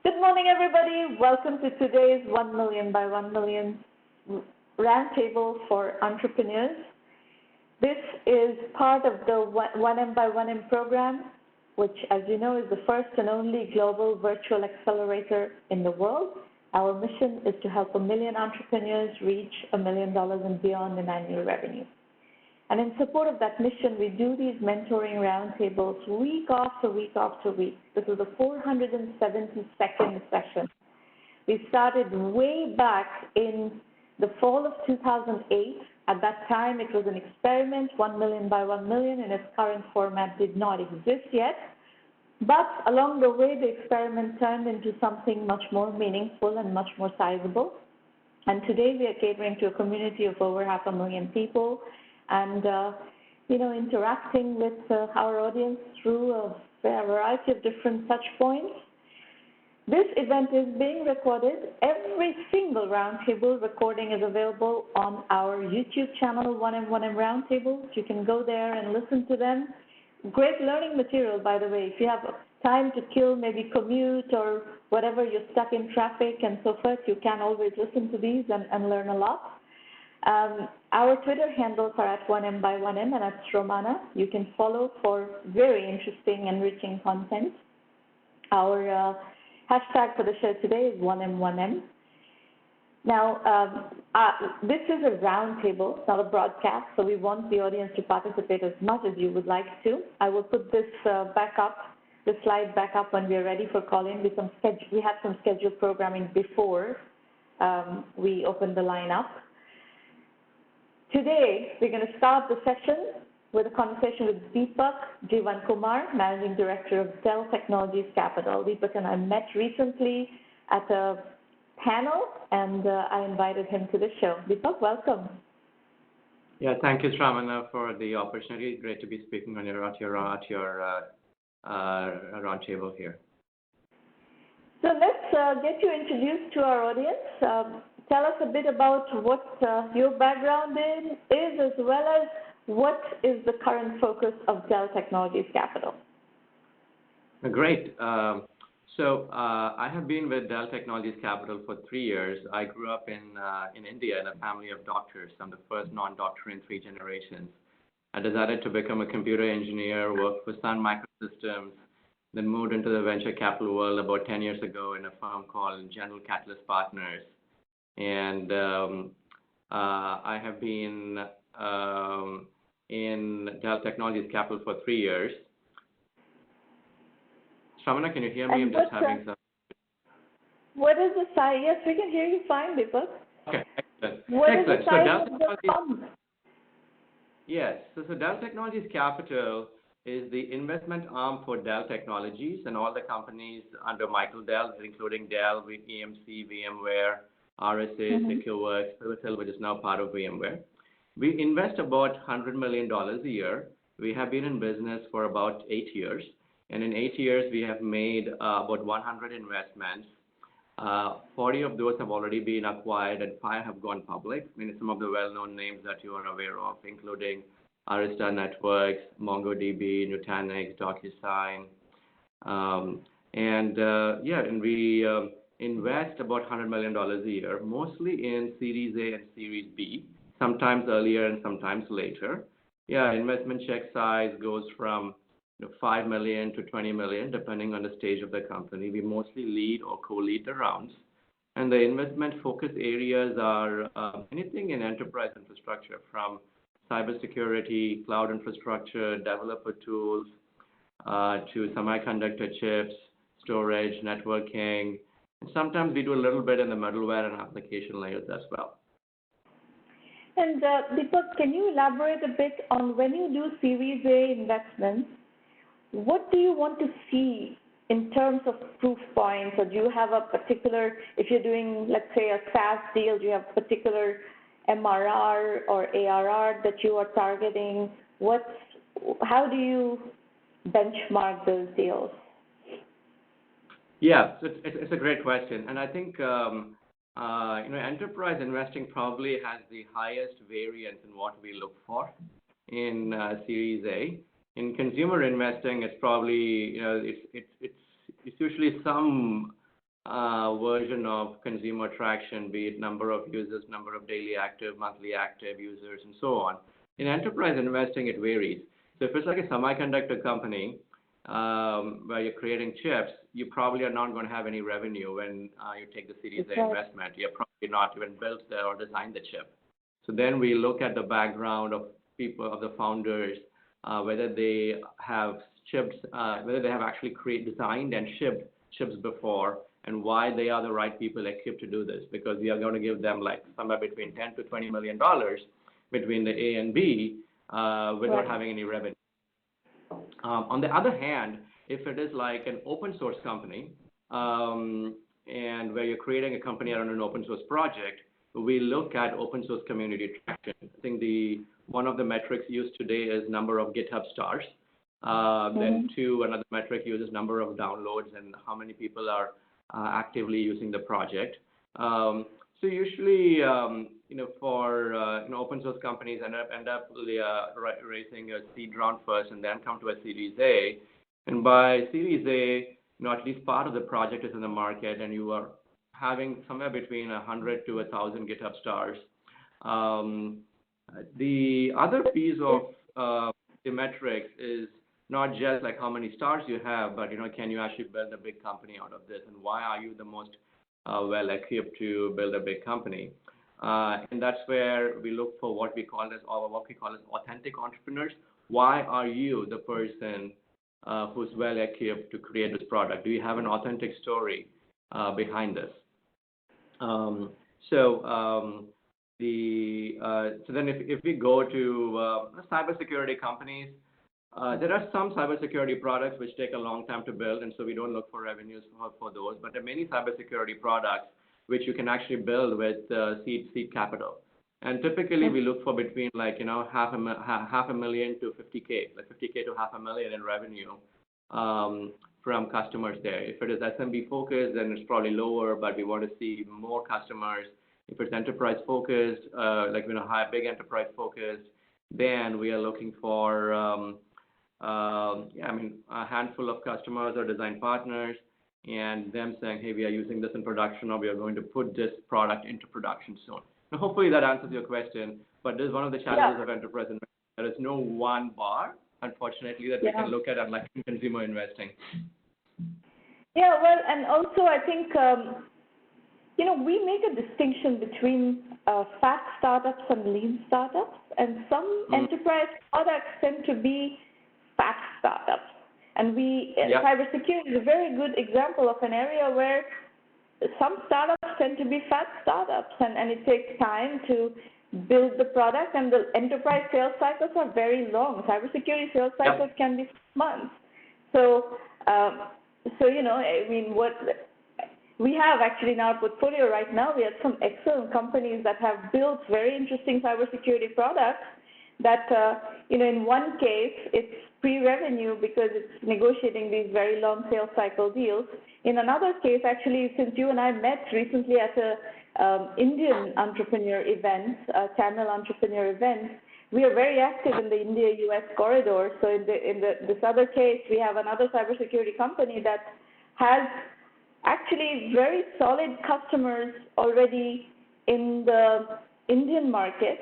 Good morning, everybody. Welcome to today's 1 million by 1 million Roundtable for Entrepreneurs. This is part of the 1M program, which, as you know, is the first and only global virtual accelerator in the world. Our mission is to help 1 million entrepreneurs reach $1 million and beyond in annual revenue. And in support of that mission, we do these mentoring roundtables week after week after week. This is the 472nd session. We started way back in the fall of 2008. At that time, it was an experiment. 1 million by 1 million in its current format did not exist yet. But along the way, the experiment turned into something much more meaningful and much more sizable. And today, we are catering to a community of over 500,000 people, and interacting with our audience through a variety of different touch points. This event is being recorded. Every single roundtable recording is available on our YouTube channel, 1M Roundtable. You can go there and listen to them. Great learning material, by the way. If you have time to kill, maybe commute or whatever, you're stuck in traffic and so forth, you can always listen to these and learn a lot. Our Twitter handles are at 1M1M and at Romana. You can follow for very interesting, enriching content. Our hashtag for the show today is 1M1M. Now, this is a roundtable, not a broadcast, so we want the audience to participate as much as you would like to. I will put this the slide back up when we are ready for call-in. We have some scheduled programming before we open the line up. Today, we're going to start the session with a conversation with Deepak Jeevankumar, Managing Director of Dell Technologies Capital. Deepak and I met recently at a panel, and I invited him to the show. Deepak, welcome. Yeah, thank you, Shramana, for the opportunity. Great to be speaking on your roundtable here. So let's get you introduced to our audience. Tell us a bit about what your background is, as well as what is the current focus of Dell Technologies Capital. Great. So I have been with Dell Technologies Capital for 3 years. I grew up in India in a family of doctors. I'm the first non-doctor in 3 generations. I decided to become a computer engineer, worked for Sun Microsystems, then moved into the venture capital world about 10 years ago in a firm called General Catalyst Partners. And I have been in Dell Technologies Capital for 3 years. Shramana, can you hear me? I'm just having some. What is the size? Yes, we can hear you fine, Deepak. Okay, excellent. What excellent. is the size of the fund? Yes, so Dell Technologies Capital is the investment arm for Dell Technologies and all the companies under Michael Dell, including Dell, EMC, VMware, RSA, SecureWorks, Pivotal, which is now part of VMware. We invest about $100 million a year. We have been in business for about 8 years. And in 8 years, we have made about 100 investments. 40 of those have already been acquired and 5 have gone public. I mean, some of the well-known names that you are aware of, including Arista Networks, MongoDB, Nutanix, DocuSign. And we invest about $100 million a year, mostly in Series A and Series B, sometimes earlier and sometimes later. Yeah, investment check size goes from $5 million to $20 million, depending on the stage of the company. We mostly lead or co-lead the rounds. And the investment focus areas are anything in enterprise infrastructure, from cybersecurity, cloud infrastructure, developer tools, to semiconductor chips, storage, networking. And sometimes we do a little bit in the middleware and application layers as well. And Deepak, can you elaborate a bit on when you do Series A investments, what do you want to see in terms of proof points? Or do you have a particular, if you're doing, let's say, a SaaS deal, do you have a particular MRR or ARR that you are targeting? How do you benchmark those deals? Yeah, it's a great question. And I think enterprise investing probably has the highest variance in what we look for in Series A. In consumer investing, it's probably, it's usually some version of consumer traction, be it number of users, number of daily active, monthly active users, and so on. In enterprise investing, it varies. So if it's like a semiconductor company where you're creating chips, you probably are not going to have any revenue when you take the Series A investment. You're probably not even built or designed the chip. So then we look at the background of people, of the founders, whether they have chips, whether they have actually designed and shipped chips before, and why they are the right people equipped to do this. Because we are going to give them like somewhere between $10 to $20 million between the A and B without having any revenue. On the other hand, if it is like an open source company, and where you're creating a company around an open source project, we look at open source community traction. I think one of the metrics used today is number of GitHub stars. Then another metric uses number of downloads and how many people are actively using the project. So usually, for open source companies end up raising a seed round first and then come to a Series A. And by Series A, at least part of the project is in the market, and you are having somewhere between 100 to 1,000 GitHub stars. The other piece of the metrics is not just like how many stars you have, but can you actually build a big company out of this, and why are you the most well equipped to build a big company? And that's where we look for what we call as authentic entrepreneurs. Why are you the person who's well equipped to create this product? Do you have an authentic story behind this? So then if we go to cybersecurity companies, there are some cybersecurity products which take a long time to build, and so we don't look for revenues for those. But there are many cybersecurity products which you can actually build with seed capital. And typically we look for between half a million to 50K, like 50K to $500,000 in revenue from customers there. If it is SMB focused, then it's probably lower, but we want to see more customers. If it's enterprise focused, big enterprise focused, then we are looking for a handful of customers or design partners, and them saying, hey, we are using this in production, or we are going to put this product into production soon. Now, hopefully that answers your question, but this is one of the challenges of enterprise investing. There is no one bar, unfortunately, that we can look at unlike consumer investing. Yeah, well, and also I think, we make a distinction between fat startups and lean startups, and some enterprise products tend to be fat startups. And cybersecurity is a very good example of an area where some startups tend to be fat startups, and it takes time to build the product, and the enterprise sales cycles are very long. Cybersecurity sales cycles can be months. So, what we have actually in our portfolio right now, we have some excellent companies that have built very interesting cybersecurity products that, in one case, it's pre-revenue because it's negotiating these very long sales cycle deals. In another case, actually, since you and I met recently at a Indian entrepreneur event, a Tamil entrepreneur event, we are very active in the India-US corridor. So in this other case, we have another cybersecurity company that has actually very solid customers already in the Indian market,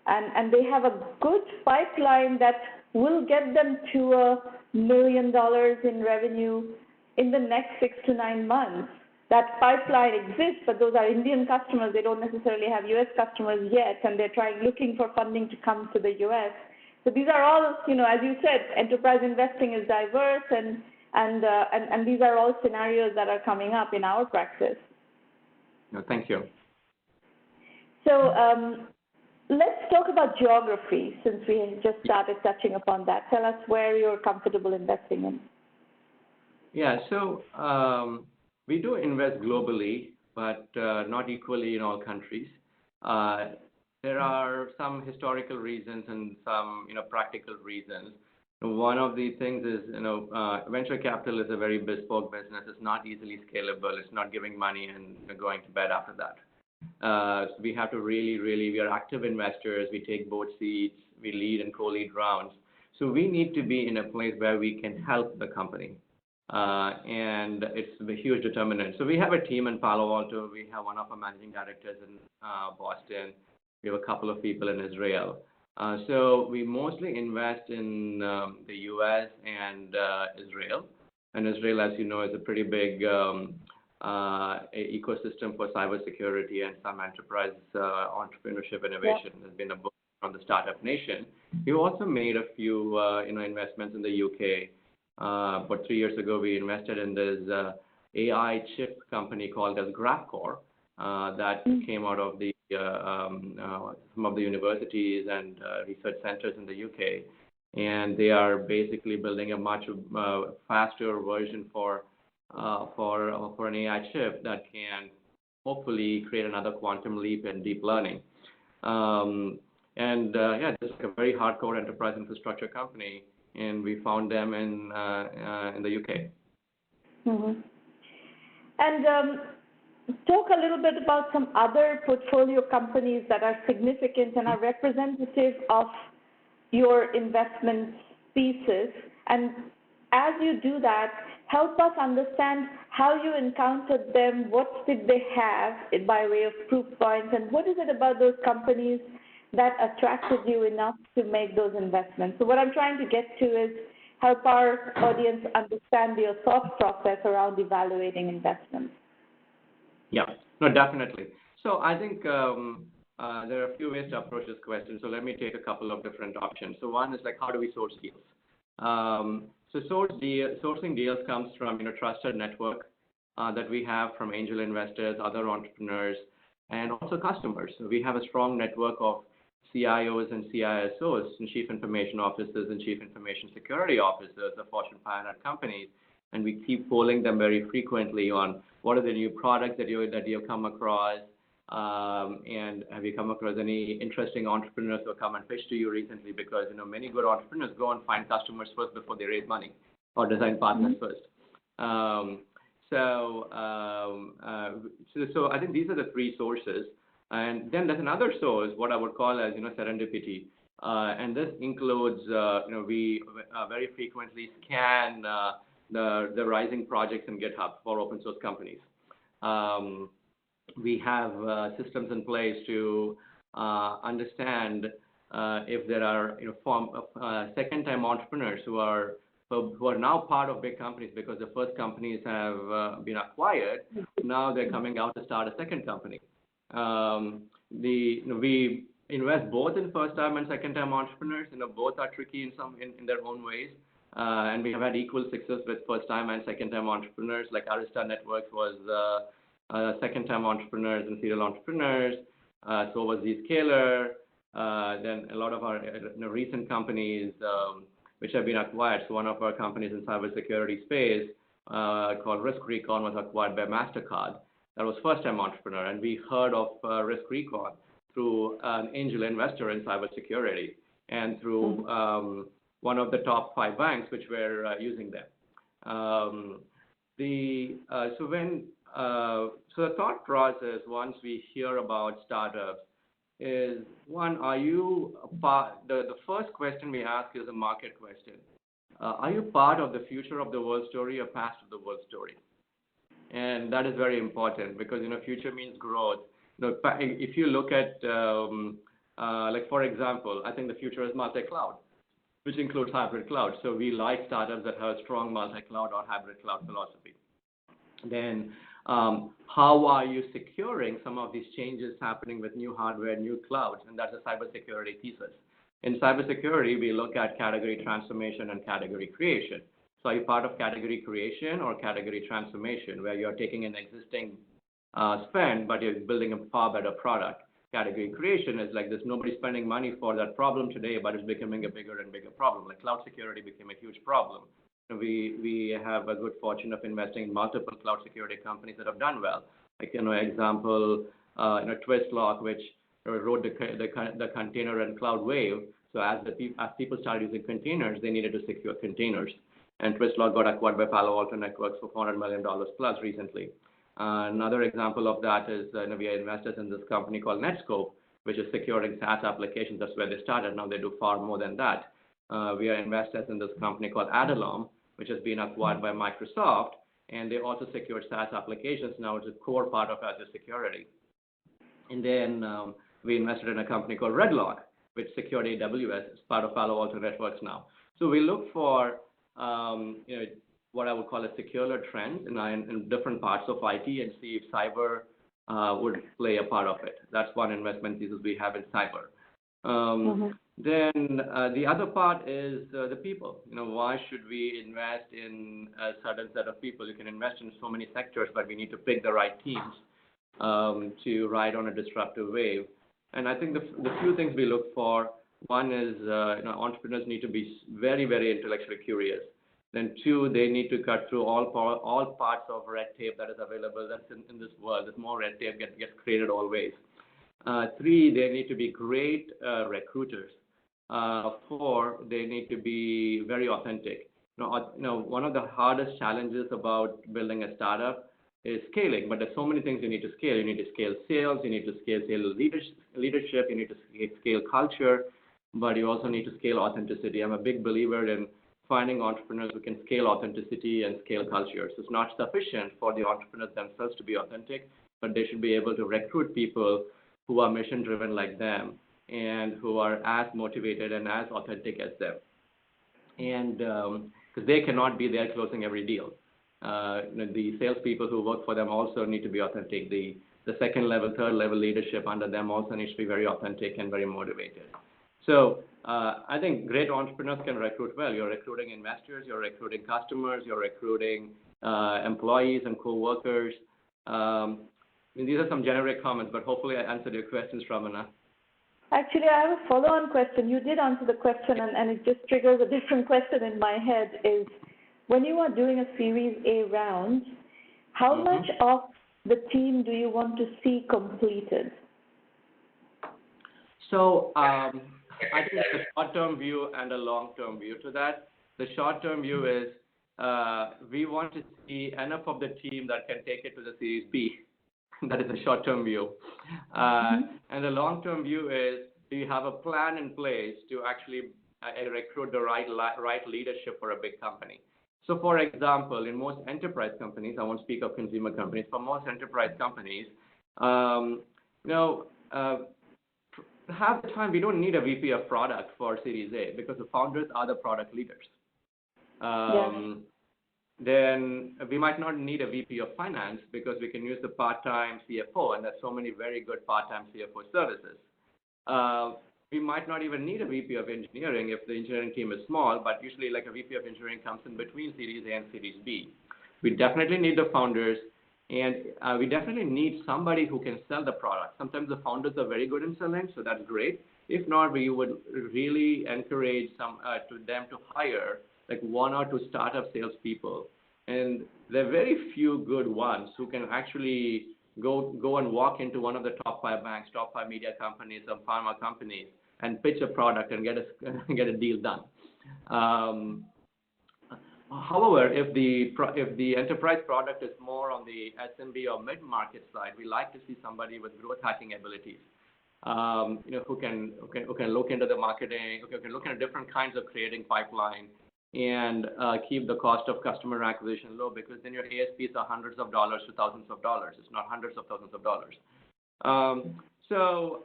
and they have a good pipeline that will get them to $1 million in revenue in the next 6 to 9 months. That pipeline exists, but those are Indian customers. They don't necessarily have US customers yet, and they're looking for funding to come to the US. So these are all, as you said, enterprise investing is diverse, and these are all scenarios that are coming up in our practice. No, thank you. So let's talk about geography, since we just started touching upon that. Tell us where you're comfortable investing in. Yeah, so we do invest globally, but not equally in all countries. There are some historical reasons and some practical reasons. One of the things is, venture capital is a very bespoke business. It's not easily scalable. It's not giving money and going to bed after that. So we have to really, we are active investors. We take board seats. We lead and co-lead rounds. So we need to be in a place where we can help the company. and it's a huge determinant. So we have a team in Palo Alto. We have one of our managing directors in Boston. We have a couple of people in Israel. So we mostly invest in the U.S. and Israel. And Israel, as you know, is a pretty big ecosystem for cybersecurity and some enterprise entrepreneurship innovation. There's been a boom from the startup nation. We also made a few investments in the UK. About 3 years ago, we invested in this AI chip company called as GraphCore that came out of the some of the universities and research centers in the UK, and they are basically building a much faster version for an AI chip that can hopefully create another quantum leap in deep learning. This is a very hardcore enterprise infrastructure company, and we found them in the UK. Mm-hmm. And talk a little bit about some other portfolio companies that are significant and are representative of your investment thesis. And as you do that, help us understand how you encountered them, what did they have by way of proof points, and what is it about those companies that attracted you enough to make those investments? So what I'm trying to get to is help our audience understand your thought process around evaluating investments. Yeah, no, definitely. So I think there are a few ways to approach this question. So let me take a couple of different options. So one is like, how do we source deals? So sourcing deals comes from trusted network that we have from angel investors, other entrepreneurs, and also customers. So we have a strong network of CIOs and CISOs, and chief information officers and chief information security officers of Fortune 500 companies, and we keep polling them very frequently on what are the new products that you've come across, and have you come across any interesting entrepreneurs who have come and pitched to you recently? Because many good entrepreneurs go and find customers first before they raise money, or design partners first. So I think these are the three sources. And then there's another source, what I would call as serendipity, and this includes we very frequently scan the rising projects in GitHub for open source companies. We have systems in place to understand if there are second-time entrepreneurs who are now part of big companies because the first companies have been acquired. Now they're coming out to start a second company. We invest both in first-time and second-time entrepreneurs. Both are tricky in their own ways, and we have had equal success with first-time and second-time entrepreneurs. Like Arista Networks was second-time entrepreneurs and serial entrepreneurs. So was Zscaler. Then a lot of our recent companies which have been acquired. So one of our companies in cybersecurity space called RiskRecon was acquired by MasterCard. That was first-time entrepreneur, and we heard of RiskRecon through an angel investor in cybersecurity and through one of the top 5 banks which were using them. So the thought process once we hear about startups is, one, are you the first question we ask is a market question. Are you part of the future of the world story or past of the world story? And that is very important because future means growth. If you look at like for example, I think the future is multi-cloud, which includes hybrid cloud. So we like startups that have strong multi-cloud or hybrid cloud philosophy. Then how are you securing some of these changes happening with new hardware, new clouds? And that's a cybersecurity thesis. In cybersecurity, we look at category transformation and category creation. So are you part of category creation or category transformation, where you're taking an existing spend, but you're building a far better product? Category creation is like this: nobody's spending money for that problem today, but it's becoming a bigger and bigger problem. Like cloud security became a huge problem. We have a good fortune of investing in multiple cloud security companies that have done well. Like example, Twistlock, which wrote the container and cloud wave. So as people started using containers, they needed to secure containers. And Twistlock got acquired by Palo Alto Networks for $400 million plus recently. Another example of that is we are investors in this company called Netscope, which is securing SaaS applications. That's where they started. Now they do far more than that. We are investors in this company called Adalarm, which has been acquired by Microsoft, and they also secured SaaS applications. Now it's a core part of Azure security. And then we invested in a company called Redlock, which secured AWS as part of Palo Alto Networks now. So we look for what I would call a secular trend in different parts of IT and see if cyber would play a part of it. That's one investment thesis we have in cyber. Then the other part is the people. Why should we invest in a certain set of people? You can invest in so many sectors, but we need to pick the right teams to ride on a disruptive wave. And I think the few things we look for, one is entrepreneurs need to be very, very intellectually curious. Then two, they need to cut through all parts of red tape that is available. That's in this world. There's more red tape gets created always. Three, they need to be great recruiters. Four, they need to be very authentic. One of the hardest challenges about building a startup is scaling, but there's so many things you need to scale. You need to scale sales, you need to scale leadership, you need to scale culture, but you also need to scale authenticity. I'm a big believer in finding entrepreneurs who can scale authenticity and scale culture. So it's not sufficient for the entrepreneurs themselves to be authentic, but they should be able to recruit people who are mission-driven like them and who are as motivated and as authentic as them. And because they cannot be there closing every deal. The salespeople who work for them also need to be authentic. The second level, third level leadership under them also needs to be very authentic and very motivated. So I think great entrepreneurs can recruit well. You're recruiting investors, you're recruiting customers, you're recruiting employees and co-workers. These are some generic comments, but hopefully I answered your questions, Ramana. Actually, I have a follow-on question. You did answer the question, and it just triggers a different question in my head is, when you are doing a Series A round, how much of the team do you want to see completed? So I think there's a short-term view and a long-term view to that. The short-term view is we want to see enough of the team that can take it to the Series B. That is the short-term view. And the long-term view is, do you have a plan in place to actually recruit the right leadership for a big company? So, for example, in most enterprise companies, I won't speak of consumer companies, for most enterprise companies, half the time we don't need a VP of product for Series A because the founders are the product leaders. Then we might not need a VP of finance because we can use the part-time CFO, and there's so many very good part-time CFO services. We might not even need a VP of engineering if the engineering team is small, but usually like a VP of engineering comes in between Series A and Series B. We definitely need the founders, and we definitely need somebody who can sell the product. Sometimes the founders are very good in selling, so that's great. If not, we would really encourage them to hire like one or two startup salespeople. And there are very few good ones who can actually go and walk into one of the top 5 banks, top 5 media companies, some pharma companies, and pitch a product and get a deal done. However, if the enterprise product is more on the SMB or mid-market side, we like to see somebody with growth hacking abilities. Who can look into the marketing, who can look into different kinds of creating pipeline, and keep the cost of customer acquisition low, because then your ASPs are hundreds of dollars to thousands of dollars. It's not hundreds of thousands of dollars. So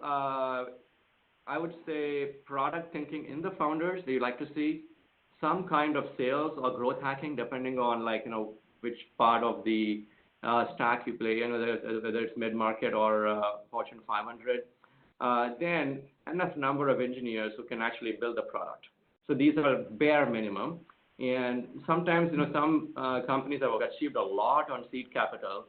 I would say product thinking in the founders, they like to see some kind of sales or growth hacking, depending on which part of the stack you play in, whether it's mid-market or Fortune 500. Then enough number of engineers who can actually build the product. So these are bare minimum. And sometimes, some companies have achieved a lot on seed capital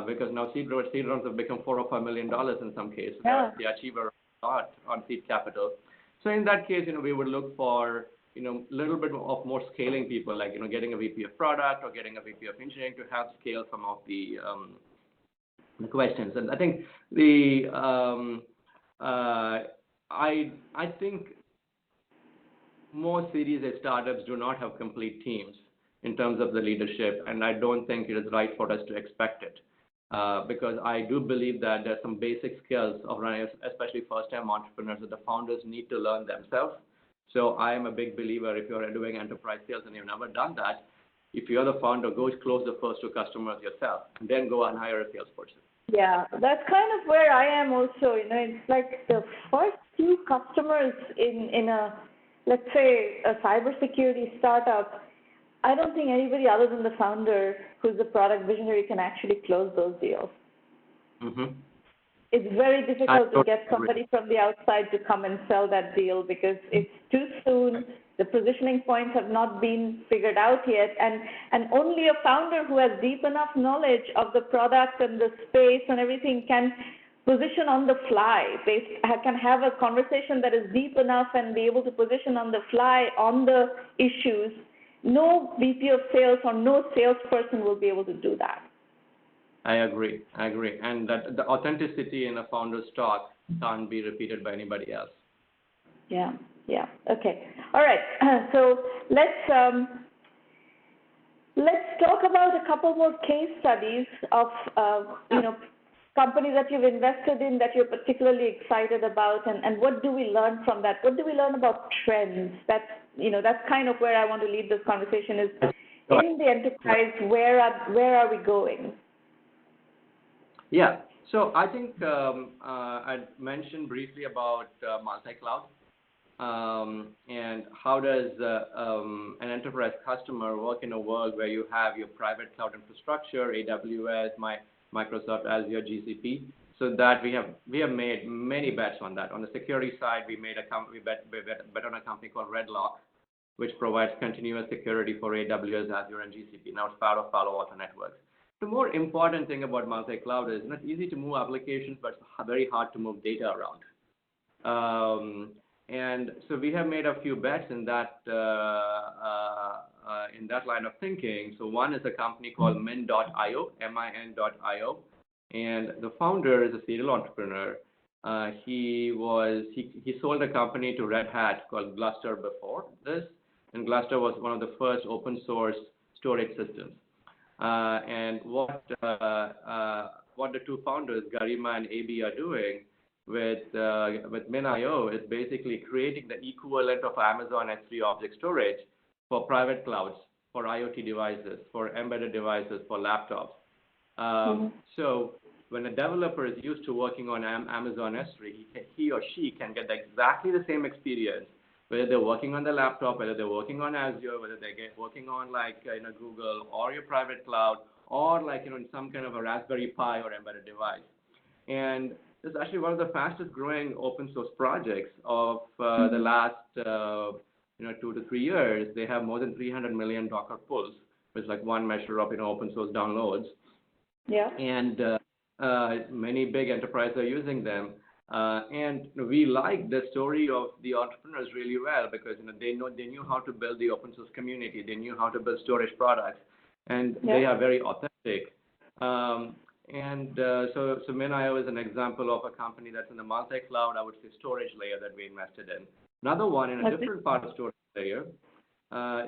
because now seed rounds have become $4 or $5 million in some cases. Yeah. They achieve a lot on seed capital. So in that case, we would look for, little bit of more scaling people, like, getting a VP of product or getting a VP of engineering to help scale some of the questions. And I think I think most Series A startups do not have complete teams in terms of the leadership, and I don't think it is right for us to expect it because I do believe that there's some basic skills of running, especially first-time entrepreneurs, that the founders need to learn themselves. So I am a big believer, if you're doing enterprise sales and you've never done that, if you're the founder, go close the first 2 customers yourself, and then go and hire a salesperson. Yeah, that's kind of where I am also. It's like the first 2 customers in a, let's say, a cybersecurity startup. I don't think anybody other than the founder, who's the product visionary, can actually close those deals. Mm-hmm. It's very difficult to get somebody from the outside to come and sell that deal because it's too soon. The positioning points have not been figured out yet, and only a founder who has deep enough knowledge of the product and the space and everything can position on the fly. They can have a conversation that is deep enough and be able to position on the fly on the issues. No VP of sales or no salesperson will be able to do that. I agree, and that the authenticity in a founder's talk can't be repeated by anybody else. Yeah. Okay. All right. So let's talk about a couple more case studies of companies that you've invested in that you're particularly excited about, and what do we learn from that? What do we learn about trends? That's kind of where I want to lead this conversation is in the enterprise. Where are we going? Yeah. So I think I mentioned briefly about multi-cloud and how does an enterprise customer work in a world where you have your private cloud infrastructure, AWS, Microsoft Azure, GCP. So that we have made many bets on that. On the security side, we bet on a company called Redlock, which provides continuous security for AWS, Azure, and GCP. Now it's part of Palo Alto Networks. The more important thing about multi-cloud is it's easy to move applications, but it's very hard to move data around. And so we have made a few bets in that line of thinking. So one is a company called Min.io, MIN.io, and the founder is a serial entrepreneur. He sold a company to Red Hat called Gluster before this, and Gluster was one of the first open source storage systems. And what the 2 founders, Garima and AB, are doing with Min.io is basically creating the equivalent of Amazon S3 object storage for private clouds, for IoT devices, for embedded devices, for laptops. So when a developer is used to working on Amazon S3, he or she can get exactly the same experience, whether they're working on the laptop, whether they're working on Azure, whether they're working on Google or your private cloud, or in some kind of a Raspberry Pi or embedded device. And this is actually one of the fastest growing open source projects of the last 2 to 3 years. They have more than 300 million Docker pulls, which is like one measure of open source downloads. Yeah. And many big enterprises are using them. And we like the story of the entrepreneurs really well because they knew how to build the open source community. They knew how to build storage products, and they are very authentic. So Min.io is an example of a company that's in the multi-cloud, I would say, storage layer that we invested in. Another one in a different part of storage layer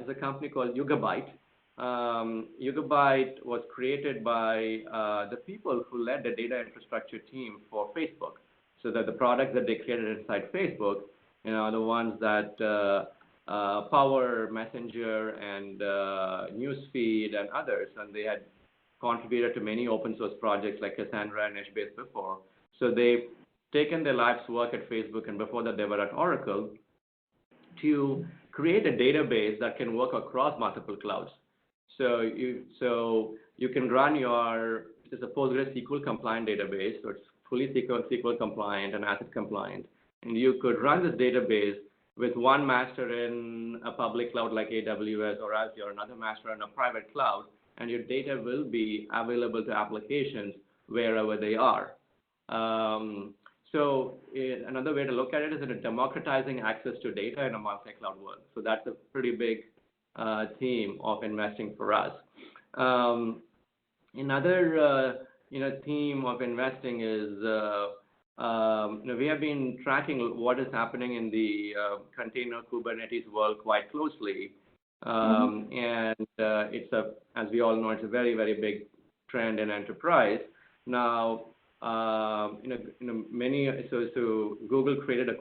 is a company called Yugabyte. Yugabyte was created by the people who led the data infrastructure team for Facebook. So that the products that they created inside Facebook, are the ones that power Messenger and Newsfeed and others, and they had contributed to many open source projects like Cassandra and HBase before. So they've taken their life's work at Facebook, and before that they were at Oracle, to create a database that can work across multiple clouds. So you can run it's a PostgreSQL compliant database, so it's fully SQL compliant and ACID compliant. And you could run this database with one master in a public cloud like AWS or Azure, another master in a private cloud, and your data will be available to applications wherever they are. So another way to look at it is democratizing access to data in a multi-cloud world. So that's a pretty big theme of investing for us. Another theme of investing is we have been tracking what is happening in the container Kubernetes world quite closely, and it's as we all know, it's a very, very big trend in enterprise now. So Google created the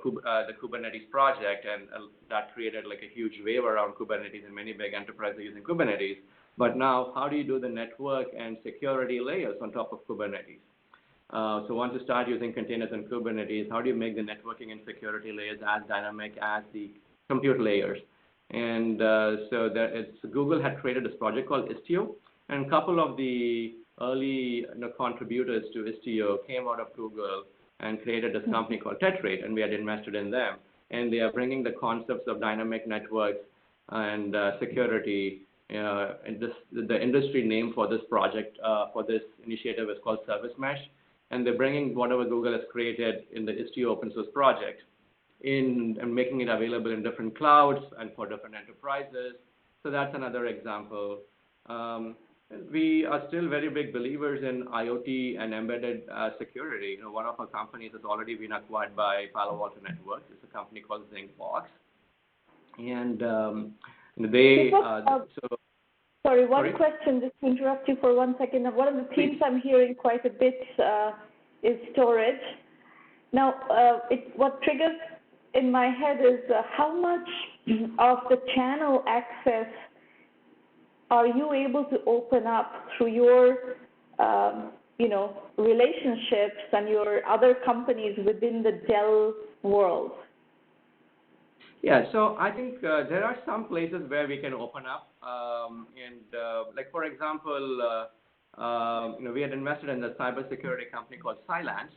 Kubernetes project, and that created like a huge wave around Kubernetes, and many big enterprises are using Kubernetes. But now, how do you do the network and security layers on top of Kubernetes? So once you start using containers and Kubernetes, how do you make the networking and security layers as dynamic as the compute layers? And so Google had created this project called Istio, and a couple of the early contributors to Istio came out of Google and created this company called Tetrate, and we had invested in them. And they are bringing the concepts of dynamic networks and security. And the industry name for this project, for this initiative, is called Service Mesh. And they're bringing whatever Google has created in the Istio open source project and making it available in different clouds and for different enterprises. So that's another example. We are still very big believers in IoT and embedded security. One of our companies has already been acquired by Palo Alto Networks. It's a company called ZincBox. And they... Sorry, one question, just to interrupt you for 1 second. One of the themes I'm hearing quite a bit is storage. Now, what triggers in my head is how much of the channel access are you able to open up through your, relationships and your other companies within the Dell world? Yeah, so I think there are some places where we can open up. Like, for example, we had invested in a cybersecurity company called Cylance.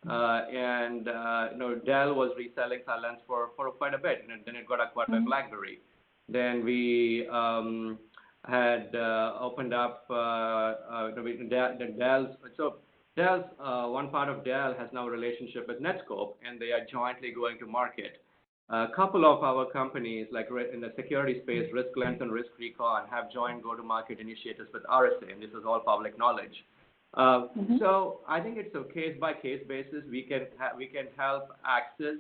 Dell was reselling Cylance for quite a bit, and then it got acquired by BlackBerry. Then we had opened up Dell's one part of Dell has now a relationship with Netscope, and they are jointly going to market. A couple of our companies, like in the security space, RiskLens and RiskRecon, have joined go-to-market initiatives with RSA, and this is all public knowledge. So I think it's a case-by-case basis. We can help access,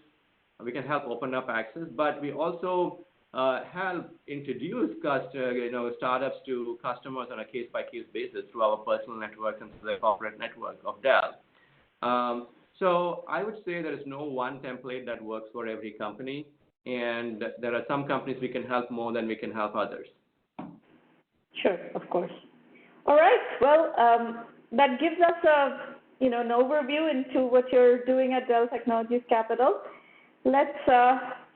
we can help open up access, but we also help introduce startups to customers on a case-by-case basis through our personal network and through the corporate network of Dell. So I would say there is no one template that works for every company, and there are some companies we can help more than we can help others. Sure, of course. All right. Well, that gives us an overview into what you're doing at Dell Technologies Capital. Let's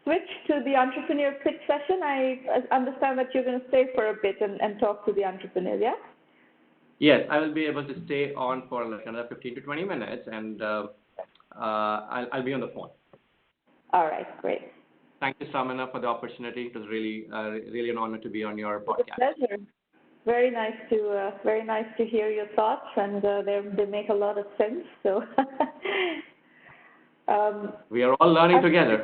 switch to the entrepreneur pitch session. I understand that you're going to stay for a bit and talk to the entrepreneurs, yeah? Yes, I will be able to stay on for like another 15 to 20 minutes, and I'll be on the phone. All right, great. Thank you, Samana, for the opportunity. It was really an honor to be on your podcast. It's a pleasure. Very nice to hear your thoughts, and they make a lot of sense. So we are all learning together.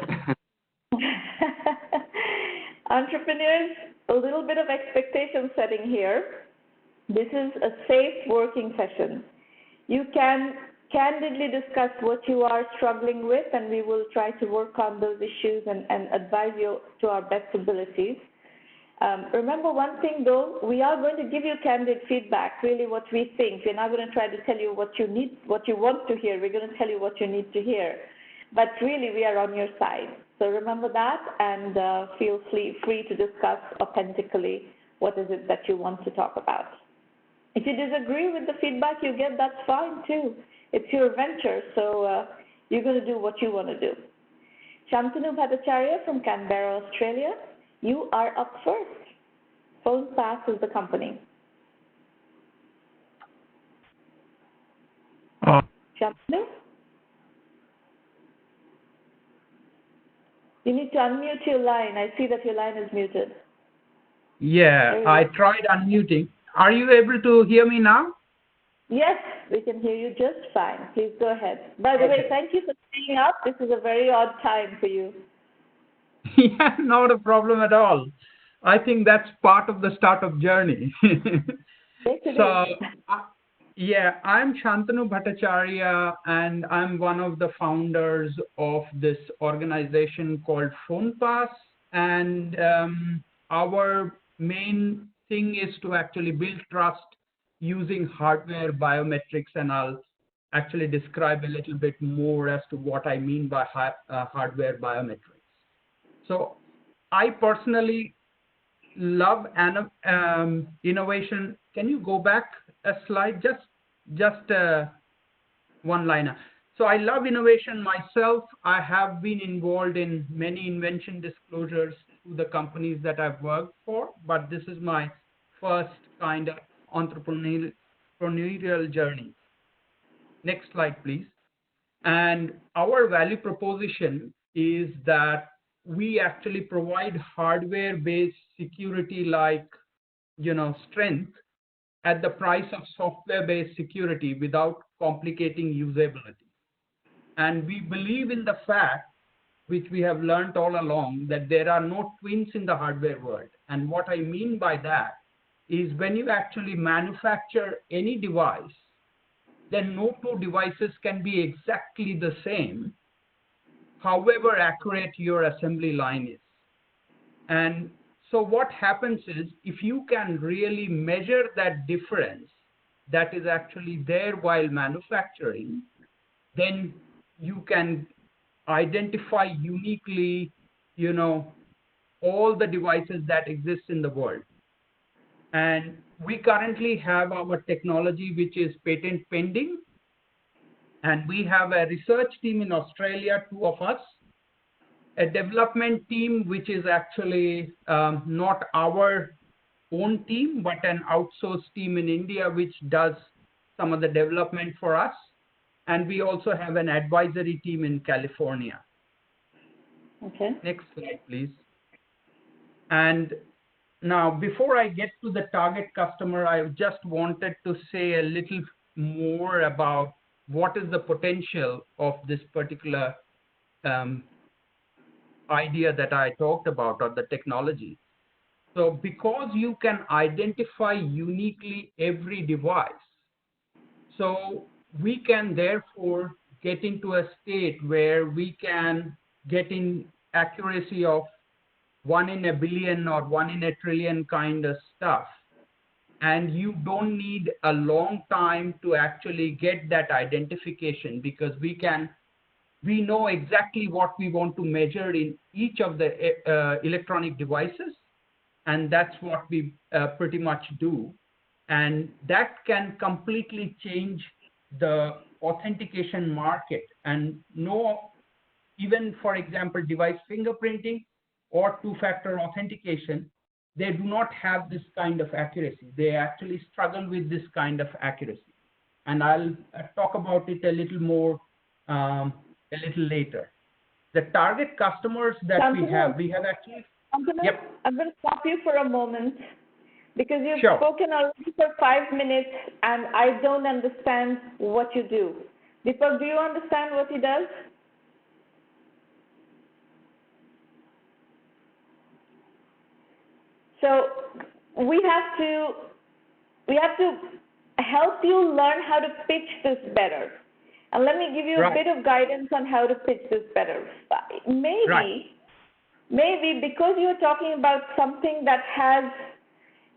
Entrepreneurs, a little bit of expectation setting here. This is a safe working session. You can candidly discuss what you are struggling with, and we will try to work on those issues and advise you to our best abilities. Remember one thing though, we are going to give you candid feedback, really what we think. We're not going to try to tell you what you need, what you want to hear. We're going to tell you what you need to hear. But really, we are on your side. So remember that, and feel free to discuss authentically what is it that you want to talk about. If you disagree with the feedback you get, that's fine too. It's your venture, so you're going to do what you want to do. Shantanu Bhattacharya from Canberra, Australia, you are up first. PhonePass is the company. Shantanu? You need to unmute your line. I see that your line is muted. Yeah, I tried unmuting. Are you able to hear me now? Yes, we can hear you just fine. Please go ahead. By the way, thank you for staying up. This is a very odd time for you. Yeah, not a problem at all. I think that's part of the startup journey. Yes, it is. Yeah, I'm Shantanu Bhattacharya, and I'm one of the founders of this organization called PhonePass. And our main thing is to actually build trust using hardware biometrics, and I'll actually describe a little bit more as to what I mean by hardware biometrics. So I personally love innovation. Can you go back a slide? Just one liner. So I love innovation myself. I have been involved in many invention disclosures to the companies that I've worked for, but this is my first kind of entrepreneurial journey. Next slide, please. And our value proposition is that we actually provide hardware-based security like, strength at the price of software-based security without complicating usability. And we believe in the fact, which we have learned all along, that there are no twins in the hardware world. And what I mean by that is when you actually manufacture any device, then no two devices can be exactly the same, however accurate your assembly line is. And so what happens is, if you can really measure that difference that is actually there while manufacturing, then you can identify uniquely, all the devices that exist in the world. And we currently have our technology, which is patent pending. And we have a research team in Australia, 2 of us, a development team, which is actually not our own team, but an outsourced team in India, which does some of the development for us. And we also have an advisory team in California. Okay. Next slide, please. And now, before I get to the target customer, I just wanted to say a little more about what is the potential of this particular idea that I talked about, or the technology. So because you can identify uniquely every device, so we can therefore get into a state where we can get in accuracy of 1 in a billion or 1 in a trillion kind of stuff. And you don't need a long time to actually get that identification, because we know exactly what we want to measure in each of the electronic devices. And that's what we pretty much do. And that can completely change the authentication market. And even, for example, device fingerprinting or two-factor authentication, they do not have this kind of accuracy. They actually struggle with this kind of accuracy. And I'll talk about it a little more a little later. The target customers that Shantanu, we have actually... Shantanu, I'm going to stop you for a moment, because you've Sure. spoken already for 5 minutes and I don't understand what you do. Deepak, do you understand what he does? So we have to help you learn how to pitch this better. And let me give you a bit of guidance on how to pitch this better. Maybe because you're talking about something that has,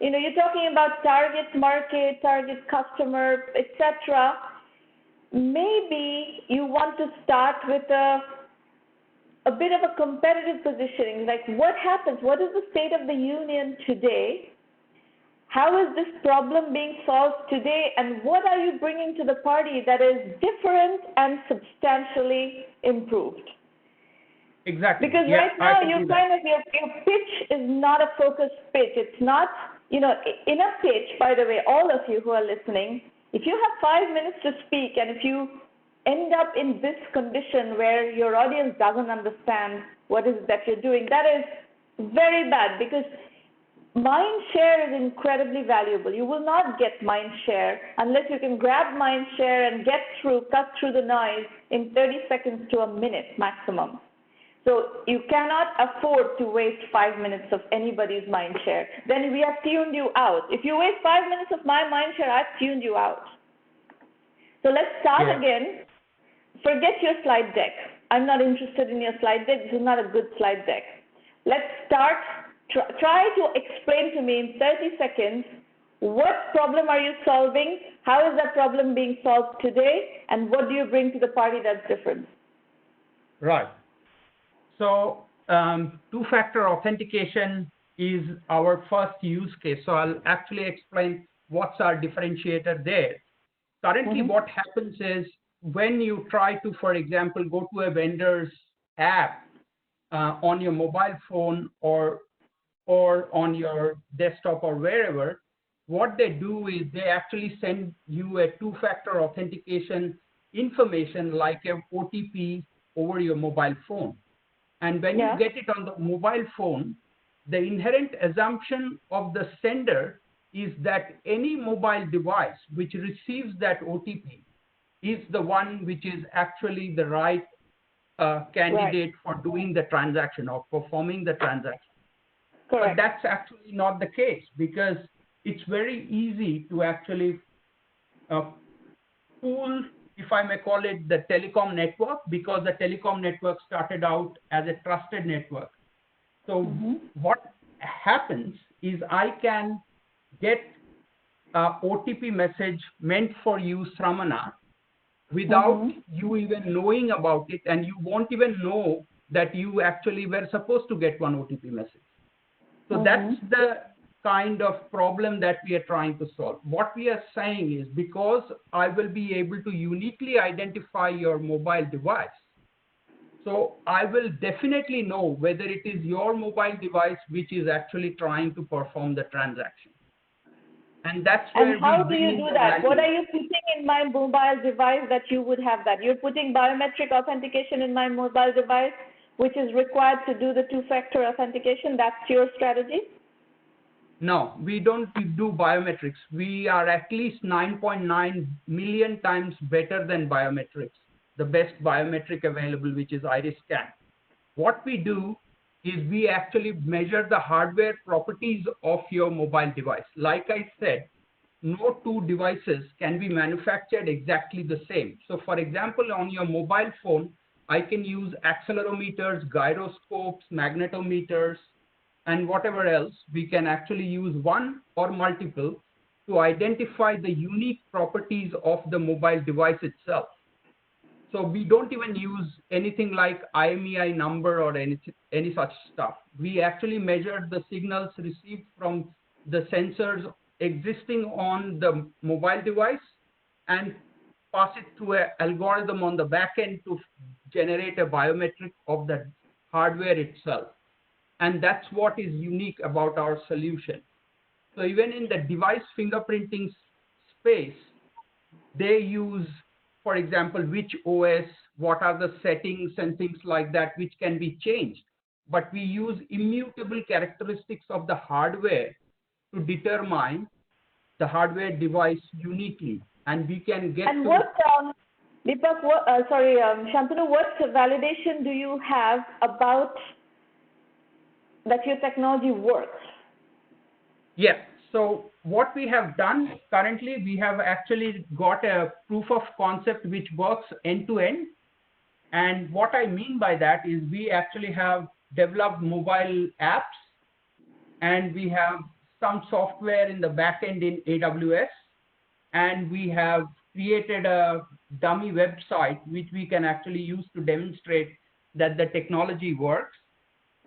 you're talking about target market, target customer, etc. Maybe you want to start with a bit of a competitive positioning, like what happens, what is the state of the union today? How is this problem being solved today, and what are you bringing to the party that is different and substantially improved? Exactly. Because right now your pitch is not a focused pitch. It's not, in a pitch, by the way, all of you who are listening, if you have 5 minutes to speak and if you end up in this condition where your audience doesn't understand what is it that you're doing, that is very bad, because mind share is incredibly valuable. You will not get mind share unless you can grab mind share and cut through the noise in 30 seconds to a minute maximum. So you cannot afford to waste 5 minutes of anybody's mind share. Then we have tuned you out. If you waste 5 minutes of my mind share, I've tuned you out. So let's start again. Forget your slide deck. I'm not interested in your slide deck. This is not a good slide deck. Let's start. Try to explain to me in 30 seconds, what problem are you solving? How is that problem being solved today? And what do you bring to the party that's different? Right. So two-factor authentication is our first use case. So I'll actually explain what's our differentiator there. Currently, what happens is when you try to, for example, go to a vendor's app on your mobile phone or on your desktop or wherever, what they do is they actually send you a two-factor authentication information like an OTP over your mobile phone. And when you get it on the mobile phone, the inherent assumption of the sender is that any mobile device which receives that OTP is the one which is actually the right candidate for doing the transaction or performing the transaction. Correct. But that's actually not the case, because it's very easy to actually fool, if I may call it, the telecom network, because the telecom network started out as a trusted network. So what happens is I can get an OTP message meant for you, Sramana, without you even knowing about it, and you won't even know that you actually were supposed to get one OTP message. So that's the kind of problem that we are trying to solve. What we are saying is, because I will be able to uniquely identify your mobile device, so I will definitely know whether it is your mobile device which is actually trying to perform the transaction. And that's where And how do you do that? What are you putting in my mobile device that you would have that? You're putting biometric authentication in my mobile device, which is required to do the two-factor authentication. That's your strategy? No, we don't do biometrics. We are at least 9.9 million times better than biometrics, the best biometric available, which is iris scan. What we do is we actually measure the hardware properties of your mobile device. Like I said, no two devices can be manufactured exactly the same. So for example, on your mobile phone, I can use accelerometers, gyroscopes, magnetometers, and whatever else. We can actually use one or multiple to identify the unique properties of the mobile device itself. So we don't even use anything like IMEI number or any such stuff. We actually measure the signals received from the sensors existing on the mobile device and pass it to an algorithm on the back end to generate a biometric of the hardware itself. And that's what is unique about our solution. So even in the device fingerprinting space, they use, for example, which OS, what are the settings and things like that, which can be changed. But we use immutable characteristics of the hardware to determine the hardware device uniquely. And we can get and what, Deepak, Shantanu, what validation do you have about that your technology works? Yeah. So what we have done currently, we have actually got a proof of concept which works end to end. And what I mean by that is we actually have developed mobile apps, and we have some software in the back end in AWS, and we have created a dummy website which we can actually use to demonstrate that the technology works.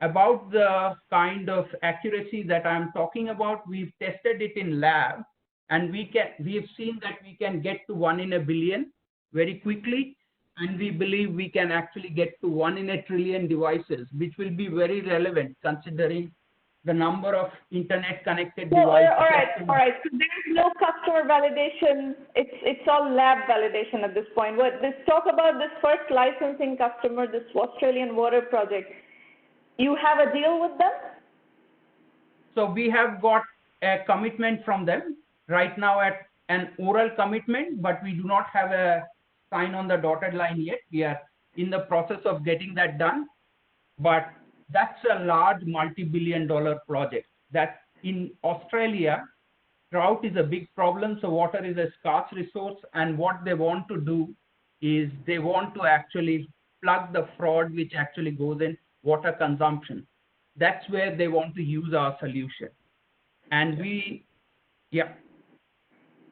About the kind of accuracy that I'm talking about, we've tested it in lab, and we've seen that we can get to 1 in a billion very quickly, and we believe we can actually get to 1 in a trillion devices, which will be very relevant considering the number of internet connected devices. All right. So there's no customer validation. It's all lab validation at this point. Let's talk about this first licensing customer, this Australian water project. You have a deal with them? So we have got a commitment from them right now, at an oral commitment, but we do not have a sign on the dotted line yet. We are in the process of getting that done, but that's a large multi-billion-dollar project. That in Australia, drought is a big problem, so water is a scarce resource, and what they want to do is they want to actually plug the fraud which actually goes in water consumption. That's where they want to use our solution. And we,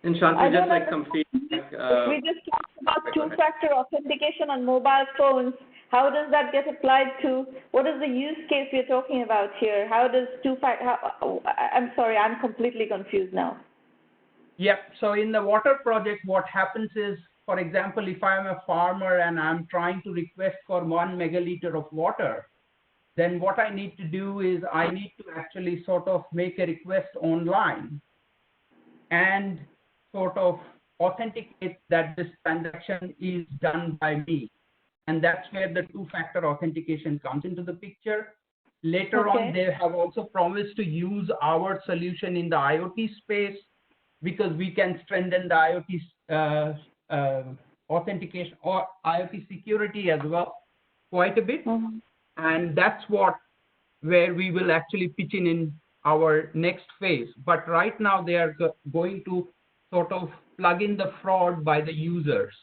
And Shantanu, just like some feedback. We just talked about two-factor authentication on mobile phones. How does that get applied to, what is the use case we're talking about here? How does I'm sorry, I'm completely confused now. Yep. So in the water project, what happens is, for example, if I'm a farmer and I'm trying to request for 1 megaliter of water, then what I need to do is I need to actually sort of make a request online and sort of authenticate that this transaction is done by me. And that's where the two-factor authentication comes into the picture. Later on, they have also promised to use our solution in the IoT space, because we can strengthen the IoT authentication or IoT security as well quite a bit. And that's where we will actually pitch in our next phase. But right now they are going to sort of plug in the fraud by the users.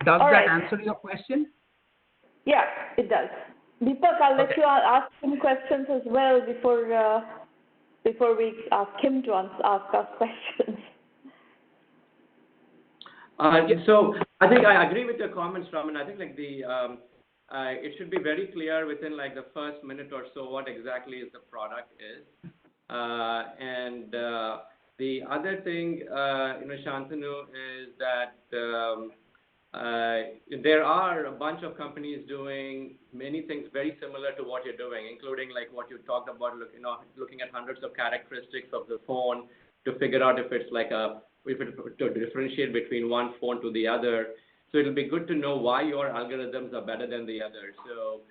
Does that answer your question? Yeah, it does. Deepak, I'll let you ask some questions as well before we ask him to ask us questions. So I think I agree with your comments, Raman. I think like it should be very clear within like the first minute or so what exactly is the product is. And the other thing, Shantanu, is that there are a bunch of companies doing many things very similar to what you're doing, including like what you talked about, looking at hundreds of characteristics of the phone to figure out if it's like to differentiate between one phone to the other. So it'll be good to know why your algorithms are better than the others. So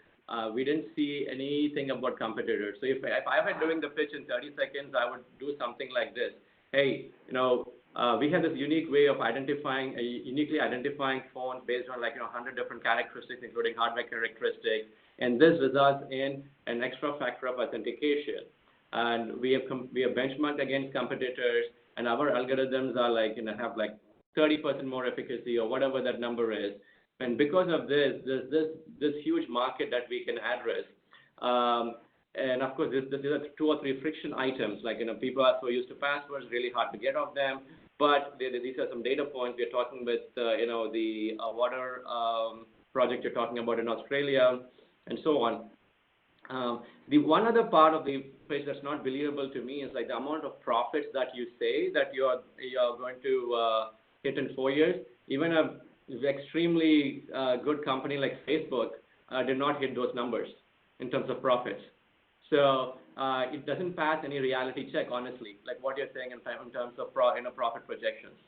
we didn't see anything about competitors. So if I were doing the pitch in 30 seconds, I would do something like this. Hey, we have this unique way of uniquely identifying phones based on 100 different characteristics, including hardware characteristics, and this results in an extra factor of authentication. And we have benchmarked against competitors, and our algorithms are have 30% more efficacy or whatever that number is. And because of this, there's this huge market that we can address. And of course, these are 2 or 3 friction items. People are so used to passwords, really hard to get off them. But these are some data points. We're talking with, the water project you're talking about in Australia, and so on. The one other part of the page that's not believable to me is the amount of profits that you say that you are going to hit in 4 years. Even a extremely good company like Facebook did not hit those numbers in terms of profits. So it doesn't pass any reality check, honestly, like what you're saying in terms of profit projections.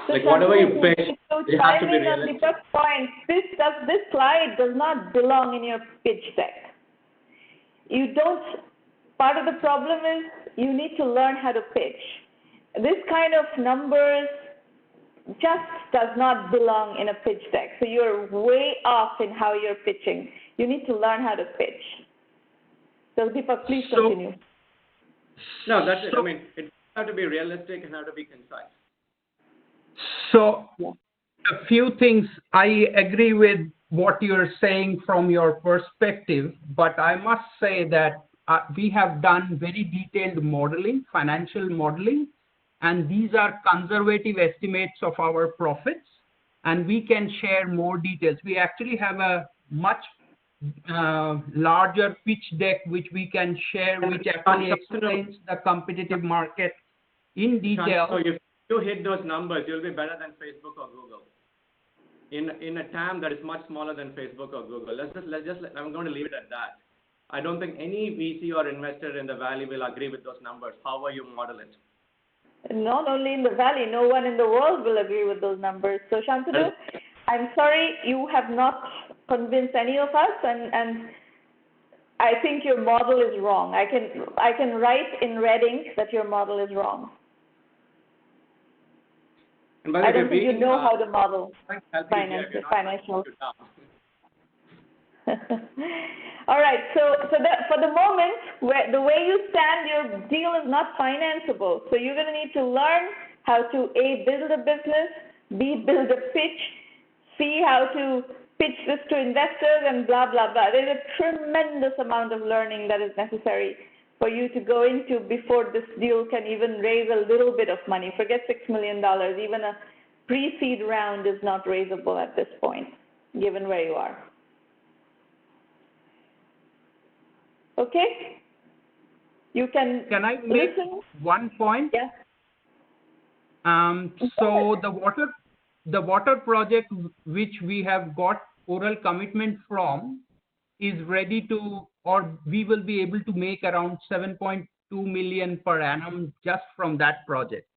So whatever you pitch, it has to be realistic. Deepak's point, this slide does not belong in your pitch deck. Part of the problem is you need to learn how to pitch. This kind of numbers just does not belong in a pitch deck. So you're way off in how you're pitching. You need to learn how to pitch. So Deepak, please continue. No, that's it. I mean, it has to be realistic and have to be concise. So a few things, I agree with what you're saying from your perspective, but I must say that we have done very detailed modeling, financial modeling, and these are conservative estimates of our profits, and we can share more details. We actually have a much larger pitch deck which we can share, which actually explains the competitive market in detail. So if you hit those numbers, you'll be better than Facebook or Google in a TAM that is much smaller than Facebook or Google. I'm going to leave it at that. I don't think any VC or investor in the Valley will agree with those numbers, however you model it. Not only in the Valley, no one in the world will agree with those numbers. So Shantanu, I'm sorry you have not convinced any of us, and I think your model is wrong. I can write in red ink that your model is wrong. I don't think you know how to model financial. All right. So for the moment, the way you stand, your deal is not financeable. So you're going to need to learn how to A, build a business, B, build a pitch, C, how to pitch this to investors, and blah, blah, blah. There's a tremendous amount of learning that is necessary for you to go into before this deal can even raise a little bit of money. Forget $6 million, even a pre-seed round is not raisable at this point, given where you are. Okay? You can I make listen? one point? Yes. So the water project which we have got oral commitment from is ready to, or we will be able to make around 7.2 million per annum just from that project.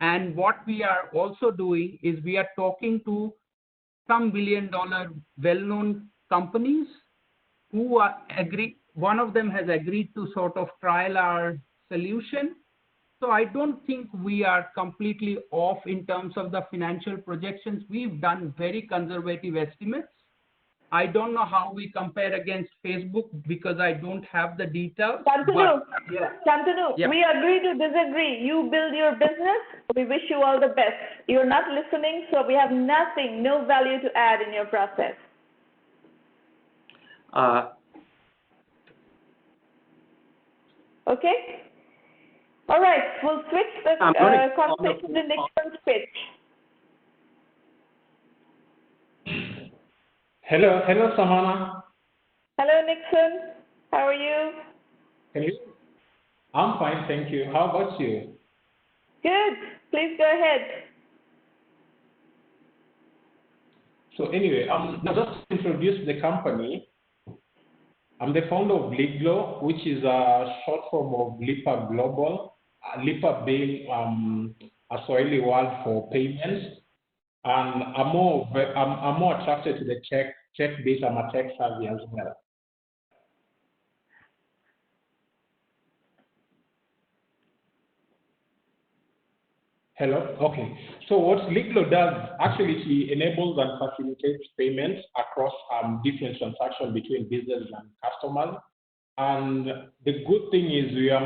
And what we are also doing is we are talking to some billion-dollar well-known companies who are one of them has agreed to sort of trial our solution. So I don't think we are completely off in terms of the financial projections. We've done very conservative estimates. I don't know how we compare against Facebook because I don't have the details. Shantanu, we agree to disagree. You build your business. We wish you all the best. You're not listening, so we have nothing, no value to add in your process. Okay? All right, we'll switch the conversation to Nickson's pitch. Hello, Samana. Hello, Nickson. How are you? I'm fine, thank you. How about you? Good. Please go ahead. So anyway, now just to introduce the company. I'm the founder of Liglo, which is a short form of Lipa Global. Lipa being a Swahili word for payments. And I'm more attracted to the tech base. I'm a tech savvy as well. Hello? Okay. So what Liglo does, actually it enables and facilitates payments across different transactions between business and customers. And the good thing is we are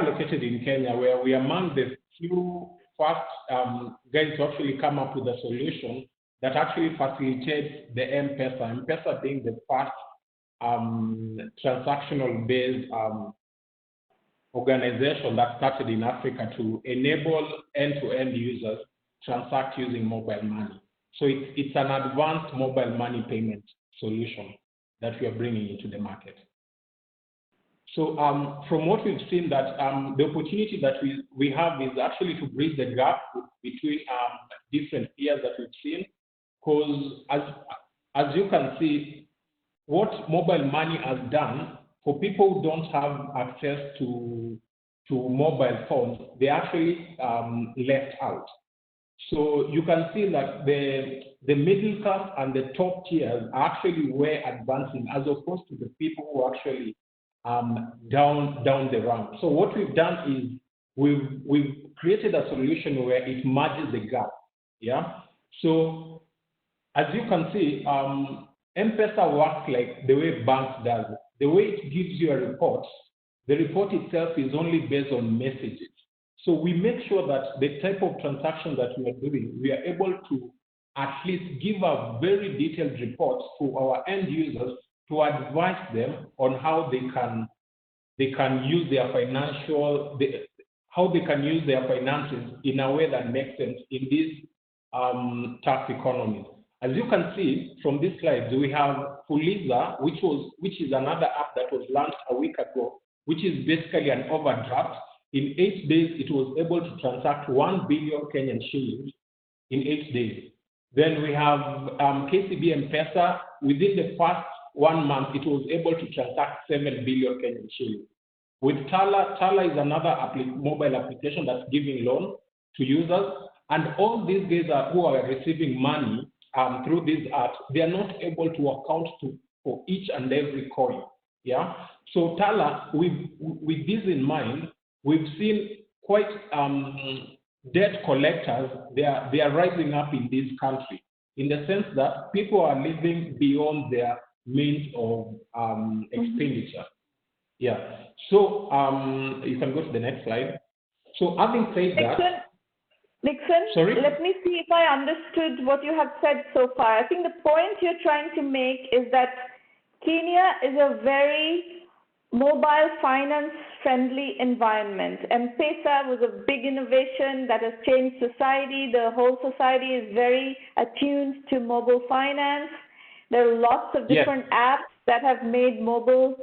located in Kenya, where we are among the few first guys to actually come up with a solution that actually facilitates the M-Pesa. M-Pesa being the first transactional-based organization that started in Africa to enable end-to-end users transact using mobile money. So it's an advanced mobile money payment solution that we are bringing into the market. So from what we've seen, that the opportunity that we have is actually to bridge the gap between different peers that we've seen, because as you can see, what mobile money has done for people who don't have access to mobile phones, they actually left out. So you can see that the middle class and the top tiers are actually way advancing as opposed to the people who are actually down the rank. So what we've done is we've created a solution where it merges the gap. Yeah. So as you can see, M-Pesa works like the way banks does. The way it gives you a report, the report itself is only based on messages. So we make sure that the type of transaction that we are doing, we are able to at least give a very detailed report to our end users to advise them on how they can use their finances in a way that makes sense in this tough economy. As you can see from this slide, we have Fuliza, which is another app that was launched a week ago, which is basically an overdraft. In 8 days, it was able to transact 1 billion Kenyan shillings in 8 days. Then we have KCB M-Pesa. Within the first 1 month, it was able to transact 7 billion Kenyan shillings. With Tala is another mobile application that's giving loan to users. And all these guys who are receiving money through these apps, they are not able to account for each and every coin. Yeah. So Tala, with this in mind, we've seen quite debt collectors. They are rising up in this country, in the sense that people are living beyond their means of expenditure. Yeah. So you can go to the next slide. So having said that, Nickson, sorry? Let me see if I understood what you have said so far. I think the point you're trying to make is that Kenya is a very mobile finance-friendly environment. M-Pesa was a big innovation that has changed society. The whole society is very attuned to mobile finance. There are lots of different apps that have made mobile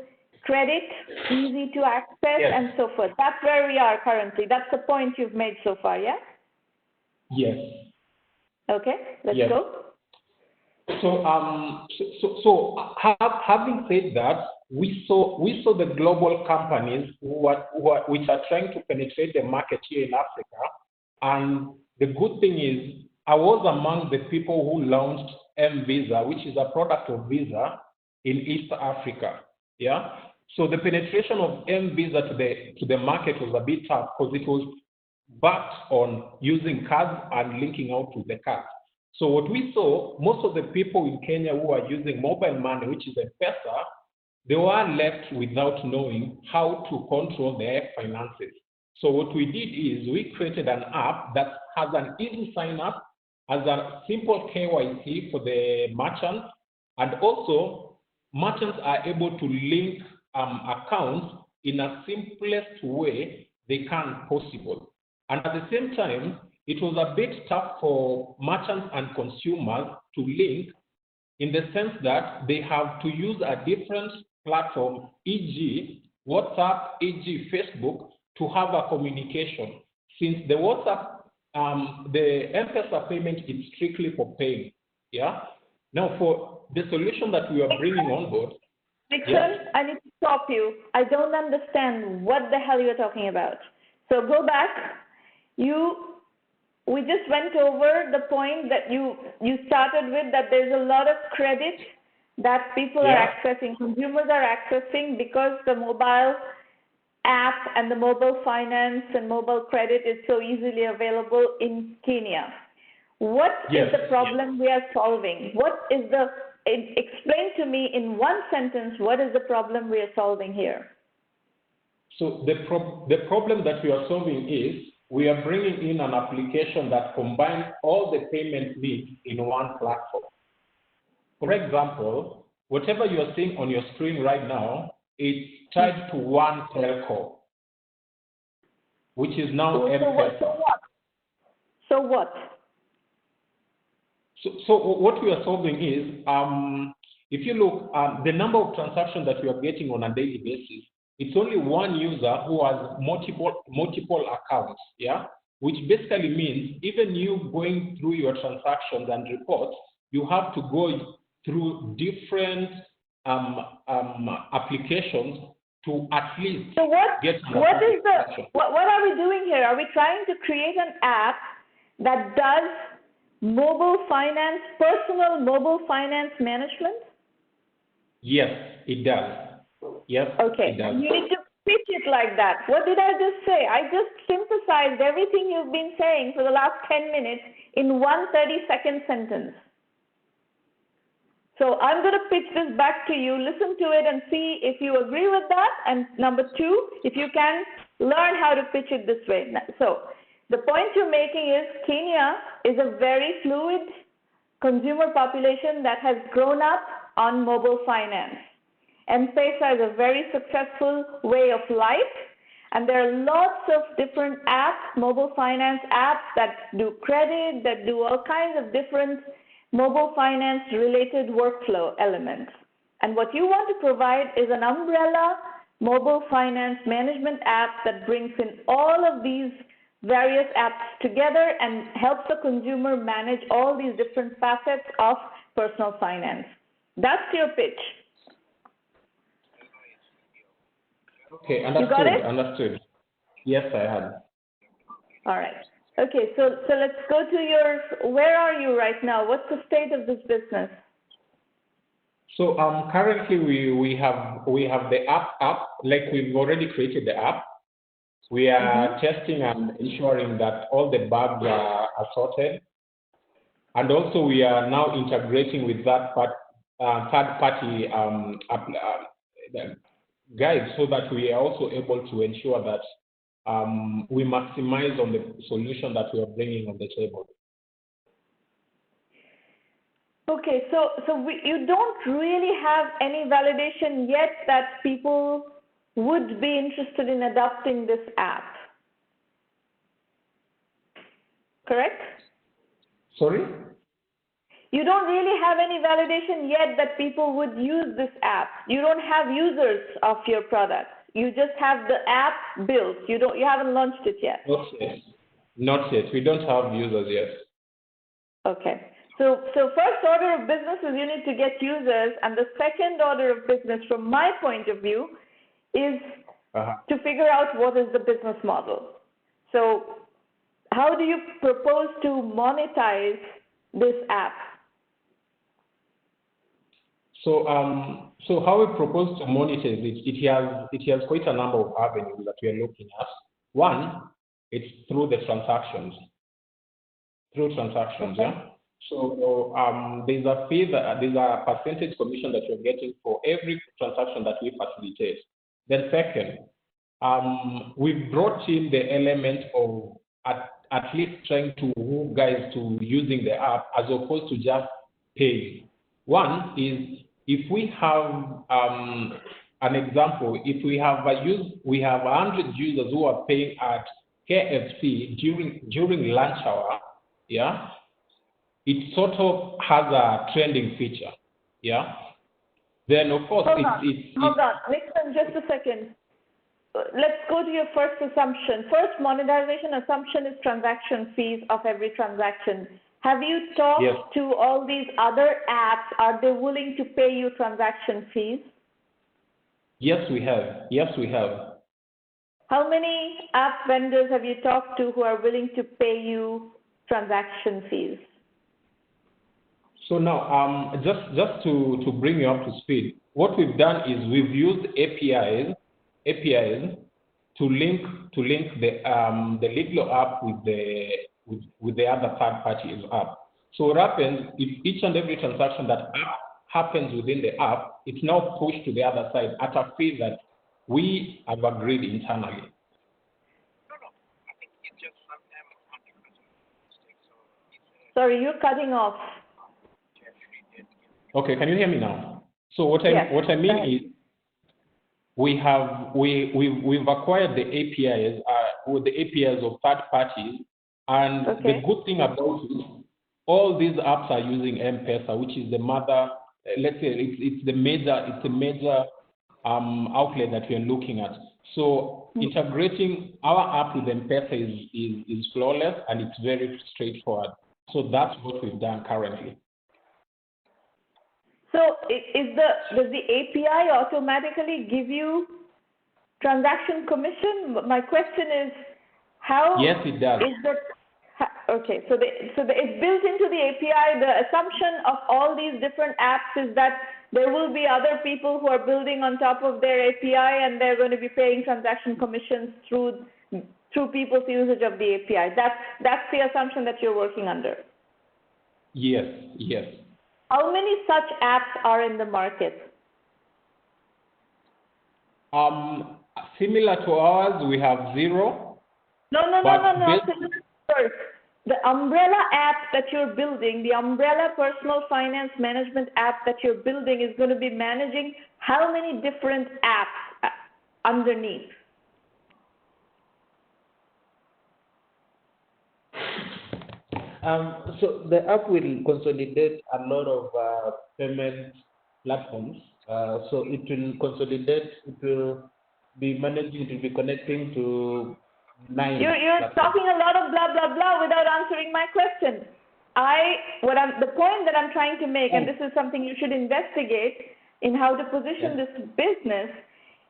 credit easy to access and so forth. That's where we are currently. That's the point you've made so far, yeah? Yes. Okay, let's go. So, having said that, we saw the global companies which are trying to penetrate the market here in Africa, and the good thing is I was among the people who launched M-Visa, which is a product of Visa in East Africa. Yeah. So the penetration of M-Visa to the market was a bit tough because it was backed on using cards and linking out to the cards. So what we saw, most of the people in Kenya who are using mobile money, which is M-Pesa, they were left without knowing how to control their finances. So what we did is we created an app that has an easy sign up, has a simple KYC for the merchants, and also merchants are able to link accounts in a simplest way they can possible. And at the same time, it was a bit tough for merchants and consumers to link in the sense that they have to use a different platform, e.g. WhatsApp, e.g. Facebook, to have a communication. Since the WhatsApp, the M-Pesa payment is strictly for paying. Yeah. Now, for the solution that we are bringing on board. Nickson, I need to stop you. I don't understand what the hell you're talking about. So go back. We just went over the point that you started with, that there's a lot of credit that people are accessing, consumers are accessing, because the mobile app and the mobile finance and mobile credit is so easily available in Kenya. What is the problem we are solving? Explain to me in one sentence, what is the problem we are solving here? So the problem that we are solving is we are bringing in an application that combines all the payment needs in one platform. For example, whatever you are seeing on your screen right now is tied to one telco, which is now M-Pesa. So what? So what we are solving is, if you look, the number of transactions that we are getting on a daily basis, it's only one user who has multiple accounts, yeah? Which basically means even you going through your transactions and reports, you have to go through different applications to at least get. What are we doing here? Are we trying to create an app that does mobile finance, personal mobile finance management? Yes, it does. Yes. Okay. It does. You need to pitch it like that. What did I just say? I just synthesized everything you've been saying for the last 10 minutes in one 30-second sentence. So I'm going to pitch this back to you. Listen to it and see if you agree with that. And number two, if you can learn how to pitch it this way. So the point you're making is Kenya is a very fluid consumer population that has grown up on mobile finance. M-Pesa is a very successful way of life, and there are lots of different apps, mobile finance apps that do credit, that do all kinds of different mobile finance related workflow elements. And what you want to provide is an umbrella mobile finance management app that brings in all of these various apps together and helps the consumer manage all these different facets of personal finance. That's your pitch. Okay, understood. You got it? Understood. Yes, I had. All right. Okay, so let's go to where are you right now? What's the state of this business? So currently we have the app, like we've already created the app. We are testing and ensuring that all the bugs are sorted. And also we are now integrating with that third-party guides so that we are also able to ensure that we maximize on the solution that we are bringing on the table. Okay, so you don't really have any validation yet that people would be interested in adopting this app. Correct? Sorry? You don't really have any validation yet that people would use this app. You don't have users of your product. You just have the app built. You haven't launched it yet. Not yet. Not yet. We don't have users yet. Okay. So first order of business is you need to get users, and the second order of business from my point of view is to figure out what is the business model. So how do you propose to monetize this app? So how we propose to monetize it, it has quite a number of avenues that we are looking at. One, it's through the transactions. Yeah. So there's a fee, there's a percentage commission that you're getting for every transaction that we facilitate. Then second, we've brought in the element of at least trying to move guys to using the app as opposed to just paying. One is if we have an example, if we have 100 users who are paying at KFC during lunch hour, yeah, it sort of has a trending feature, yeah. Then of course Hold on, Nickson, just a second. Let's go to your first assumption. First, monetization assumption is transaction fees of every transaction. Have you talked to all these other apps? Are they willing to pay you transaction fees? Yes, we have. How many app vendors have you talked to who are willing to pay you transaction fees? So now, just to bring you up to speed, what we've done is we've used APIs to link the Liglo app with the other third parties app. So what happens if each and every transaction that happens within the app, it's now pushed to the other side at a fee that we have agreed internally. Sorry, you're cutting off. Okay, can you hear me now? So what I mean is we've acquired the APIs with the APIs of third parties, and the good thing about it, all these apps are using M-Pesa, which is the mother. Let's say it's a major outlet that we are looking at. So integrating our app with M-Pesa is flawless and it's very straightforward. So that's what we've done currently. So does the API automatically give you transaction commission? My question is how? Yes, it does. Okay, so it's built into the API. The assumption of all these different apps is that there will be other people who are building on top of their API, and they're going to be paying transaction commissions through people's usage of the API. That's the assumption that you're working under. Yes. How many such apps are in the market? Similar to ours, we have 0. No. First, the umbrella app that you're building, the umbrella personal finance management app that you're building is going to be managing how many different apps underneath? So the app will consolidate a lot of payment platforms. So it will consolidate, it will be managing, it will be connecting to 9. You're talking a lot of blah, blah, blah without answering my question. The point that I'm trying to make, and this is something you should investigate in how to position this business,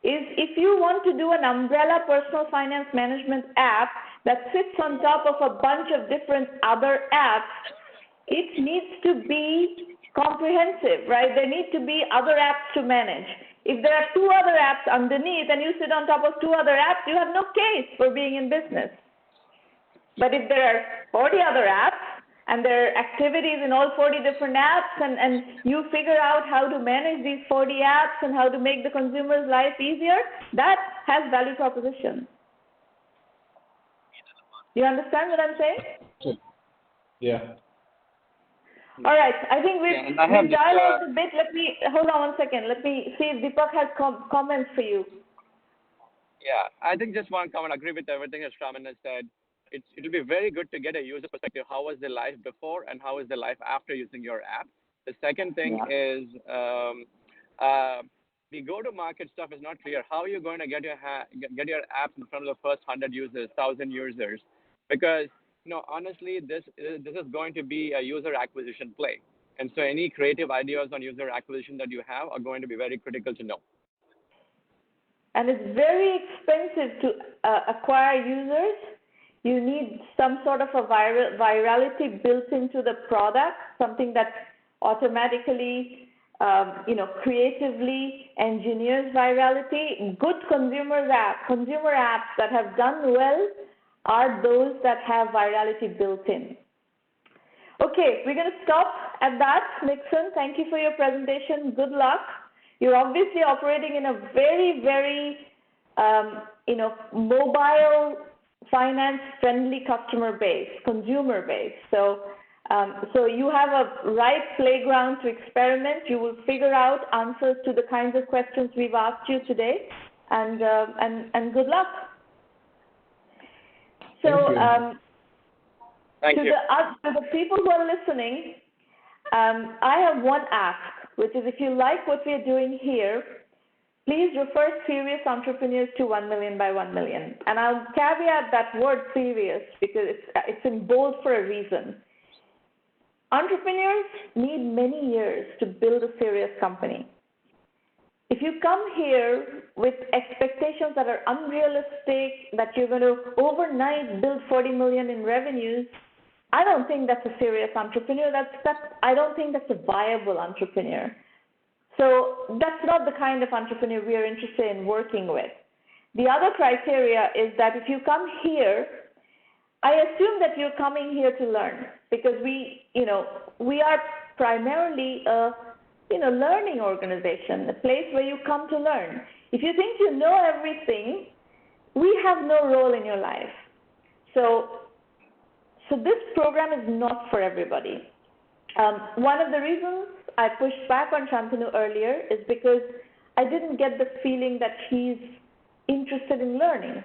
is if you want to do an umbrella personal finance management app that sits on top of a bunch of different other apps, it needs to be comprehensive, right? There need to be other apps to manage. If there are 2 other apps underneath and you sit on top of 2 other apps, you have no case for being in business. But if there are 40 other apps and there are activities in all 40 different apps, and you figure out how to manage these 40 apps and how to make the consumer's life easier, that has value proposition. Do you understand what I'm saying? Yeah. All right. I think we've dialogued a bit. Hold on one second. Let me see if Deepak has comments for you. Yeah, I think just one comment. Agree with everything that Shravan has said. It will be very good to get a user perspective. How was the life before, and how is the life after using your app? The second thing Yeah. is uh, the go-to-market stuff is not clear. How are you going to get get your app in front of the first 100 users, 1,000 users? Because honestly, this is going to be a user acquisition play, and so any creative ideas on user acquisition that you have are going to be very critical to know. And it's very expensive to acquire users. You need some sort of a virality built into the product, something that automatically, creatively engineers virality. Good consumer apps that have done well are those that have virality built in. Okay, we're going to stop at that. Nickson, thank you for your presentation. Good luck. You're obviously operating in a very, very, mobile, finance-friendly customer base, consumer base. So you have a right playground to experiment. You will figure out answers to the kinds of questions we've asked you today, and good luck. So, Thank you. to the people who are listening, I have one ask, which is if you like what we are doing here, please refer serious entrepreneurs to 1 million by 1 million. And I'll caveat that word serious because it's in bold for a reason. Entrepreneurs need many years to build a serious company. If you come here with expectations that are unrealistic, that you're going to overnight build 40 million in revenues, I don't think that's a serious entrepreneur. I don't think that's a viable entrepreneur. So that's not the kind of entrepreneur we are interested in working with. The other criteria is that if you come here, I assume that you're coming here to learn, because we are primarily a learning organization, a place where you come to learn. If you think you know everything, we have no role in your life. So this program is not for everybody. One of the reasons I pushed back on Shantanu earlier is because I didn't get the feeling that he's interested in learning.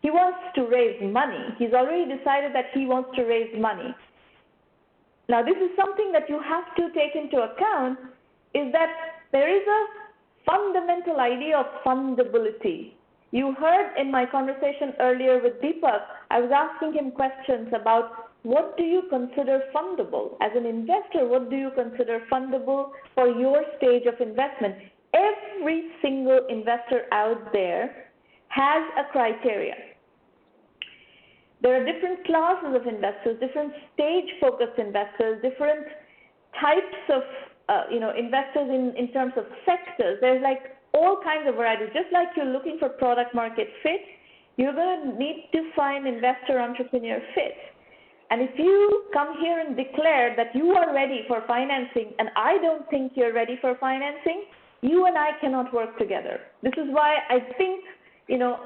He wants to raise money. He's already decided that he wants to raise money. Now, this is something that you have to take into account, is that there is a fundamental idea of fundability. You heard in my conversation earlier with Deepak, I was asking him questions about what do you consider fundable? As an investor, what do you consider fundable for your stage of investment? Every single investor out there has a criteria. There are different classes of investors, different stage-focused investors, different types of investors in terms of sectors. There's like all kinds of varieties. Just like you're looking for product market fit, you're going to need to find investor entrepreneur fit. And if you come here and declare that you are ready for financing, and I don't think you're ready for financing, you and I cannot work together. This is why I think,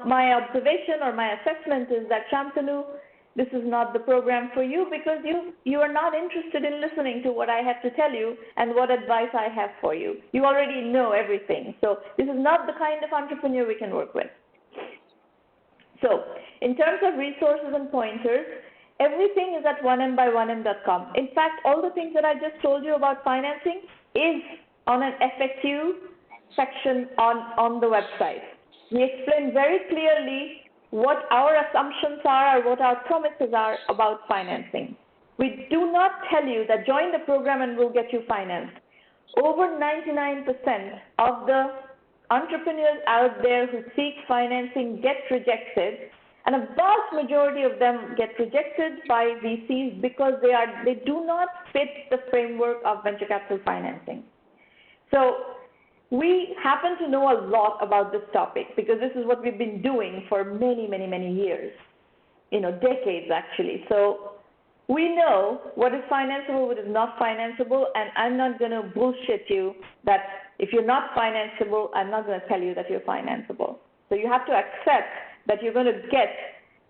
my observation or my assessment is that, Shantanu, this is not the program for you, because you are not interested in listening to what I have to tell you and what advice I have for you. You already know everything. So this is not the kind of entrepreneur we can work with. So in terms of resources and pointers, everything is at 1Mby1M.com. In fact, all the things that I just told you about financing is on an FAQ section on the website. We explain very clearly what our assumptions are or what our promises are about financing. We do not tell you that join the program and we'll get you financed. Over 99% of the entrepreneurs out there who seek financing get rejected, and a vast majority of them get rejected by VCs because they do not fit the framework of venture capital financing. So we happen to know a lot about this topic because this is what we've been doing for many, many, many years, decades actually. So we know what is financeable, what is not financeable, and I'm not going to bullshit you that if you're not financeable, I'm not going to tell you that you're financeable. So you have to accept that you're going to get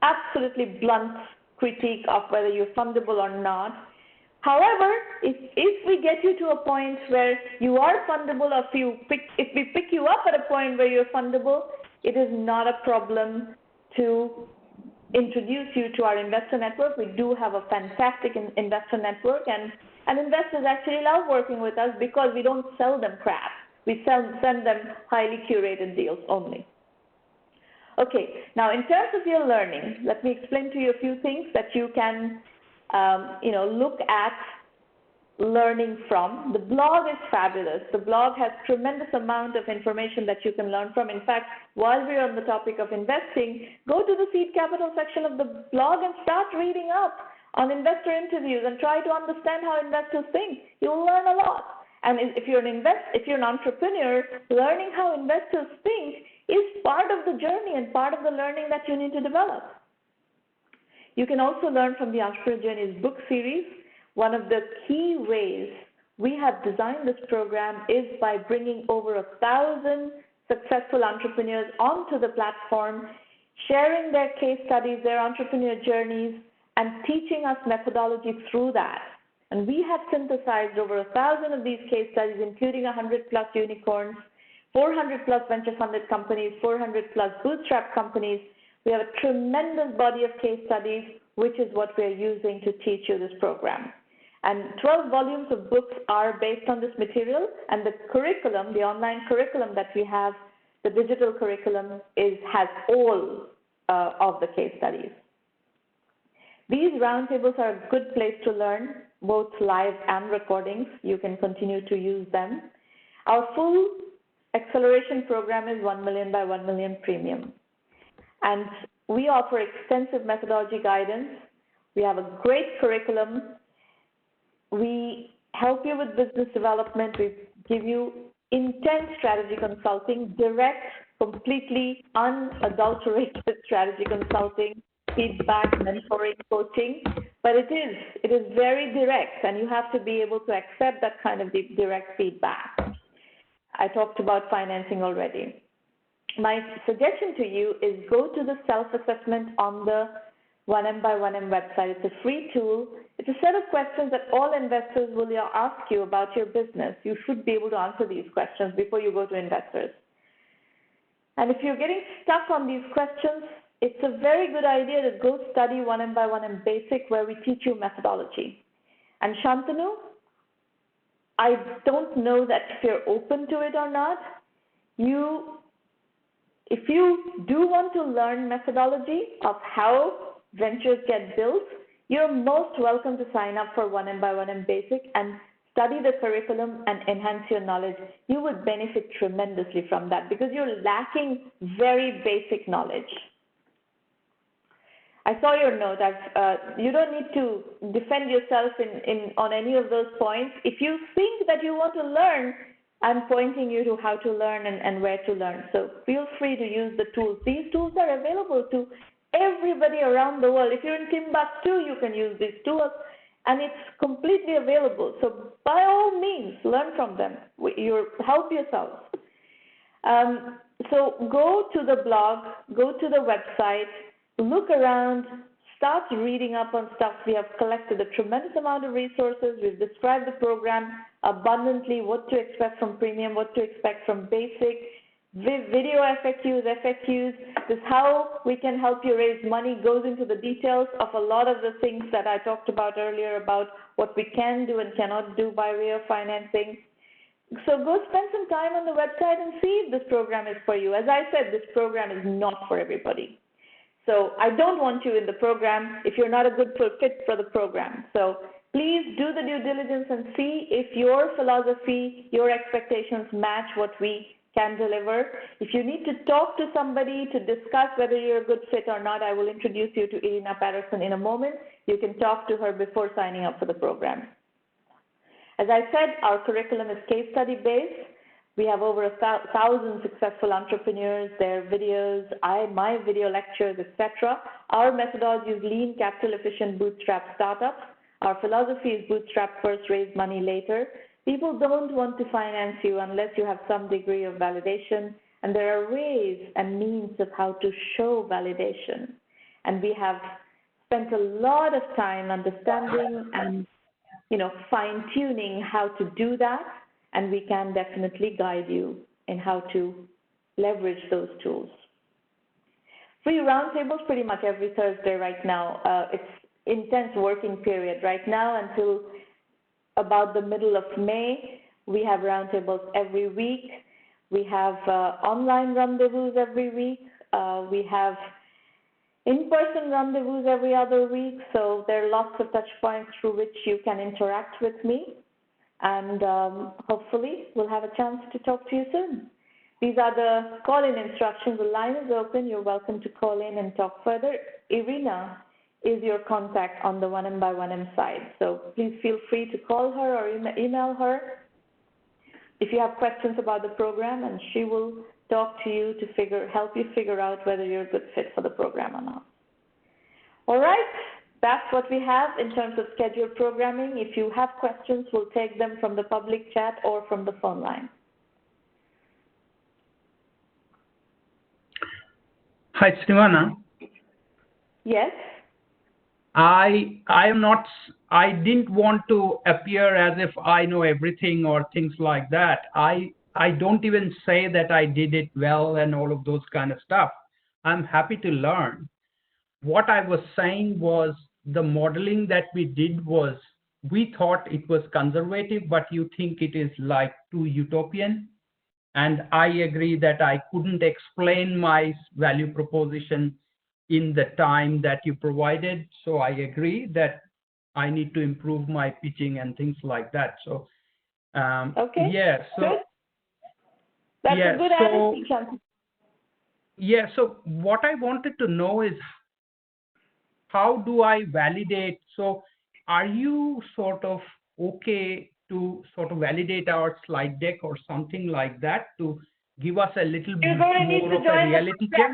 absolutely blunt critique of whether you're fundable or not. However, if we get you to a point where you are fundable, if we pick you up at a point where you're fundable, it is not a problem to introduce you to our investor network. We do have a fantastic investor network, and investors actually love working with us because we don't sell them crap. We send them highly curated deals only. Okay, now in terms of your learning, let me explain to you a few things that you can look at learning from. The blog is fabulous. The blog has tremendous amount of information that you can learn from. In fact, while we're on the topic of investing, go to the seed capital section of the blog and start reading up on investor interviews and try to understand how investors think. You'll learn a lot. And if you're an entrepreneur, learning how investors think is part of the journey and part of the learning that you need to develop. You can also learn from the Entrepreneur Journeys book series. One of the key ways we have designed this program is by bringing over 1,000 successful entrepreneurs onto the platform, sharing their case studies, their entrepreneur journeys, and teaching us methodology through that. And we have synthesized over 1,000 of these case studies, including 100+ unicorns, 400+ venture-funded companies, 400+ bootstrap companies. We have a tremendous body of case studies, which is what we're using to teach you this program. And 12 volumes of books are based on this material, and the curriculum, the online curriculum that we have, the digital curriculum, has all of the case studies. These roundtables are a good place to learn, both live and recordings. You can continue to use them. Our full acceleration program is 1 million by 1 million premium. And we offer extensive methodology guidance. We have a great curriculum. We help you with business development. We give you intense strategy consulting, direct, completely unadulterated strategy consulting, feedback, mentoring, coaching. But it is very direct, and you have to be able to accept that kind of direct feedback. I talked about financing already. My suggestion to you is go to the self-assessment on the 1M1M website. It's a free tool. It's a set of questions that all investors will ask you about your business. You should be able to answer these questions before you go to investors. And if you're getting stuck on these questions, it's a very good idea to go study 1M1M Basic, where we teach you methodology. And Shantanu, I don't know that if you're open to it or not. If you do want to learn methodology of how ventures get built, you're most welcome to sign up for 1M1M Basic and study the curriculum and enhance your knowledge. You would benefit tremendously from that because you're lacking very basic knowledge. I saw your note. You don't need to defend yourself on any of those points. If you think that you want to learn, I'm pointing you to how to learn and where to learn. So feel free to use the tools. These tools are available to everybody around the world. If you're in Timbuktu, you can use these tools, and it's completely available. So by all means, learn from them. Help yourselves. So go to the blog, go to the website, look around, start reading up on stuff. We have collected a tremendous amount of resources. We've described the program abundantly, what to expect from premium, what to expect from basic, video FAQs. This is how we can help you raise money, goes into the details of a lot of the things that I talked about earlier about what we can do and cannot do by way of financing. So go spend some time on the website and see if this program is for you. As I said, this program is not for everybody. So I don't want you in the program if you're not a good fit for the program. So please do the due diligence and see if your philosophy, your expectations match what we can deliver. If you need to talk to somebody to discuss whether you're a good fit or not, I will introduce you to Irina Patterson in a moment. You can talk to her before signing up for the program. As I said, our curriculum is case study based. We have over 1,000 successful entrepreneurs, their videos, my video lectures, etc. Our methodology is lean, capital efficient, bootstrap startups. Our philosophy is bootstrap first, raise money later. People don't want to finance you unless you have some degree of validation, and there are ways and means of how to show validation. And we have spent a lot of time understanding and fine-tuning how to do that, and we can definitely guide you in how to leverage those tools. free roundtables pretty much every Thursday right now. It's intense working period right now until about the middle of May. We have roundtables every week. We have online rendezvous every week. We have in-person rendezvous every other week. So there are lots of touch points through which you can interact with me. And hopefully we'll have a chance to talk to you soon. These are the call-in instructions. The line is open. You're welcome to call in and talk further. Irina is your contact on the 1M1M side. So please feel free to call her or email her if you have questions about the program, and she will talk to you to help you figure out whether you're a good fit for the program or not. All right, that's what we have in terms of scheduled programming. If you have questions, we'll take them from the public chat or from the phone line. Hi, Srivana. Yes. I didn't want to appear as if I know everything or things like that. I don't even say that I did it well and all of those kind of stuff. I'm happy to learn. What I was saying was the modeling that we did was, we thought it was conservative, but you think it is like too utopian. And I agree that I couldn't explain my value proposition in the time that you provided. So I agree that I need to improve my pitching and things like that. So, okay. Yeah. So good. That's a good attitude. Yeah. So what I wanted to know is, how do I validate? So are you sort of okay to sort of validate our slide deck or something like that to give us a little bit more of a reality check?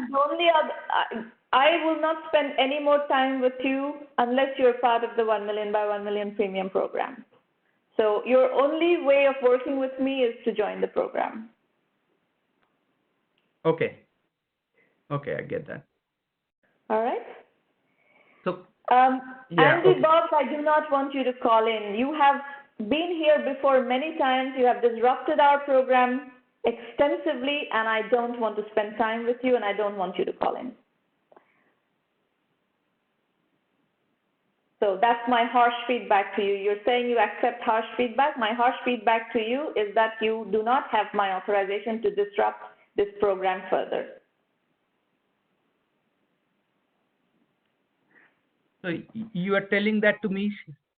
I will not spend any more time with you unless you're part of the 1 million by 1 million premium program. So your only way of working with me is to join the program. Okay. Okay, I get that. All right. So, Andy okay. Bob, I do not want you to call in. You have been here before many times. You have disrupted our program extensively, and I don't want to spend time with you, and I don't want you to call in. So that's my harsh feedback to you. You're saying you accept harsh feedback. My harsh feedback to you is that you do not have my authorization to disrupt this program further. So you are telling that to me,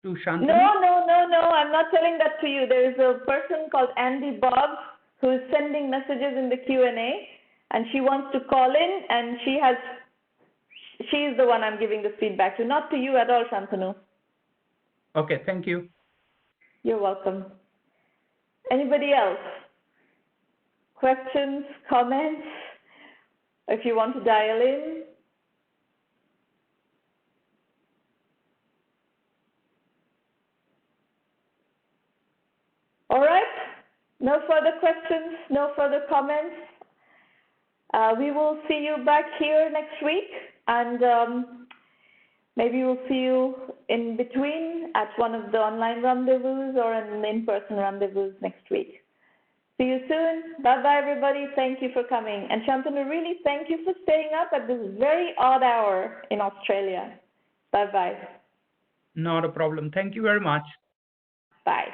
to Shantanu? No, I'm not telling that to you. There is a person called Andy Bob who is sending messages in the Q&A, and she wants to call in, and she is the one I'm giving this feedback to, not to you at all, Shantanu. Okay, thank you. You're welcome. Anybody else? Questions, comments? If you want to dial in. All right, no further questions, no further comments. We will see you back here next week, and maybe we'll see you in between at one of the online rendezvous or an in-person rendezvous next week. See you soon. Bye-bye, everybody. Thank you for coming. And Shantanu, really thank you for staying up at this very odd hour in Australia. Bye-bye. Not a problem. Thank you very much. Bye.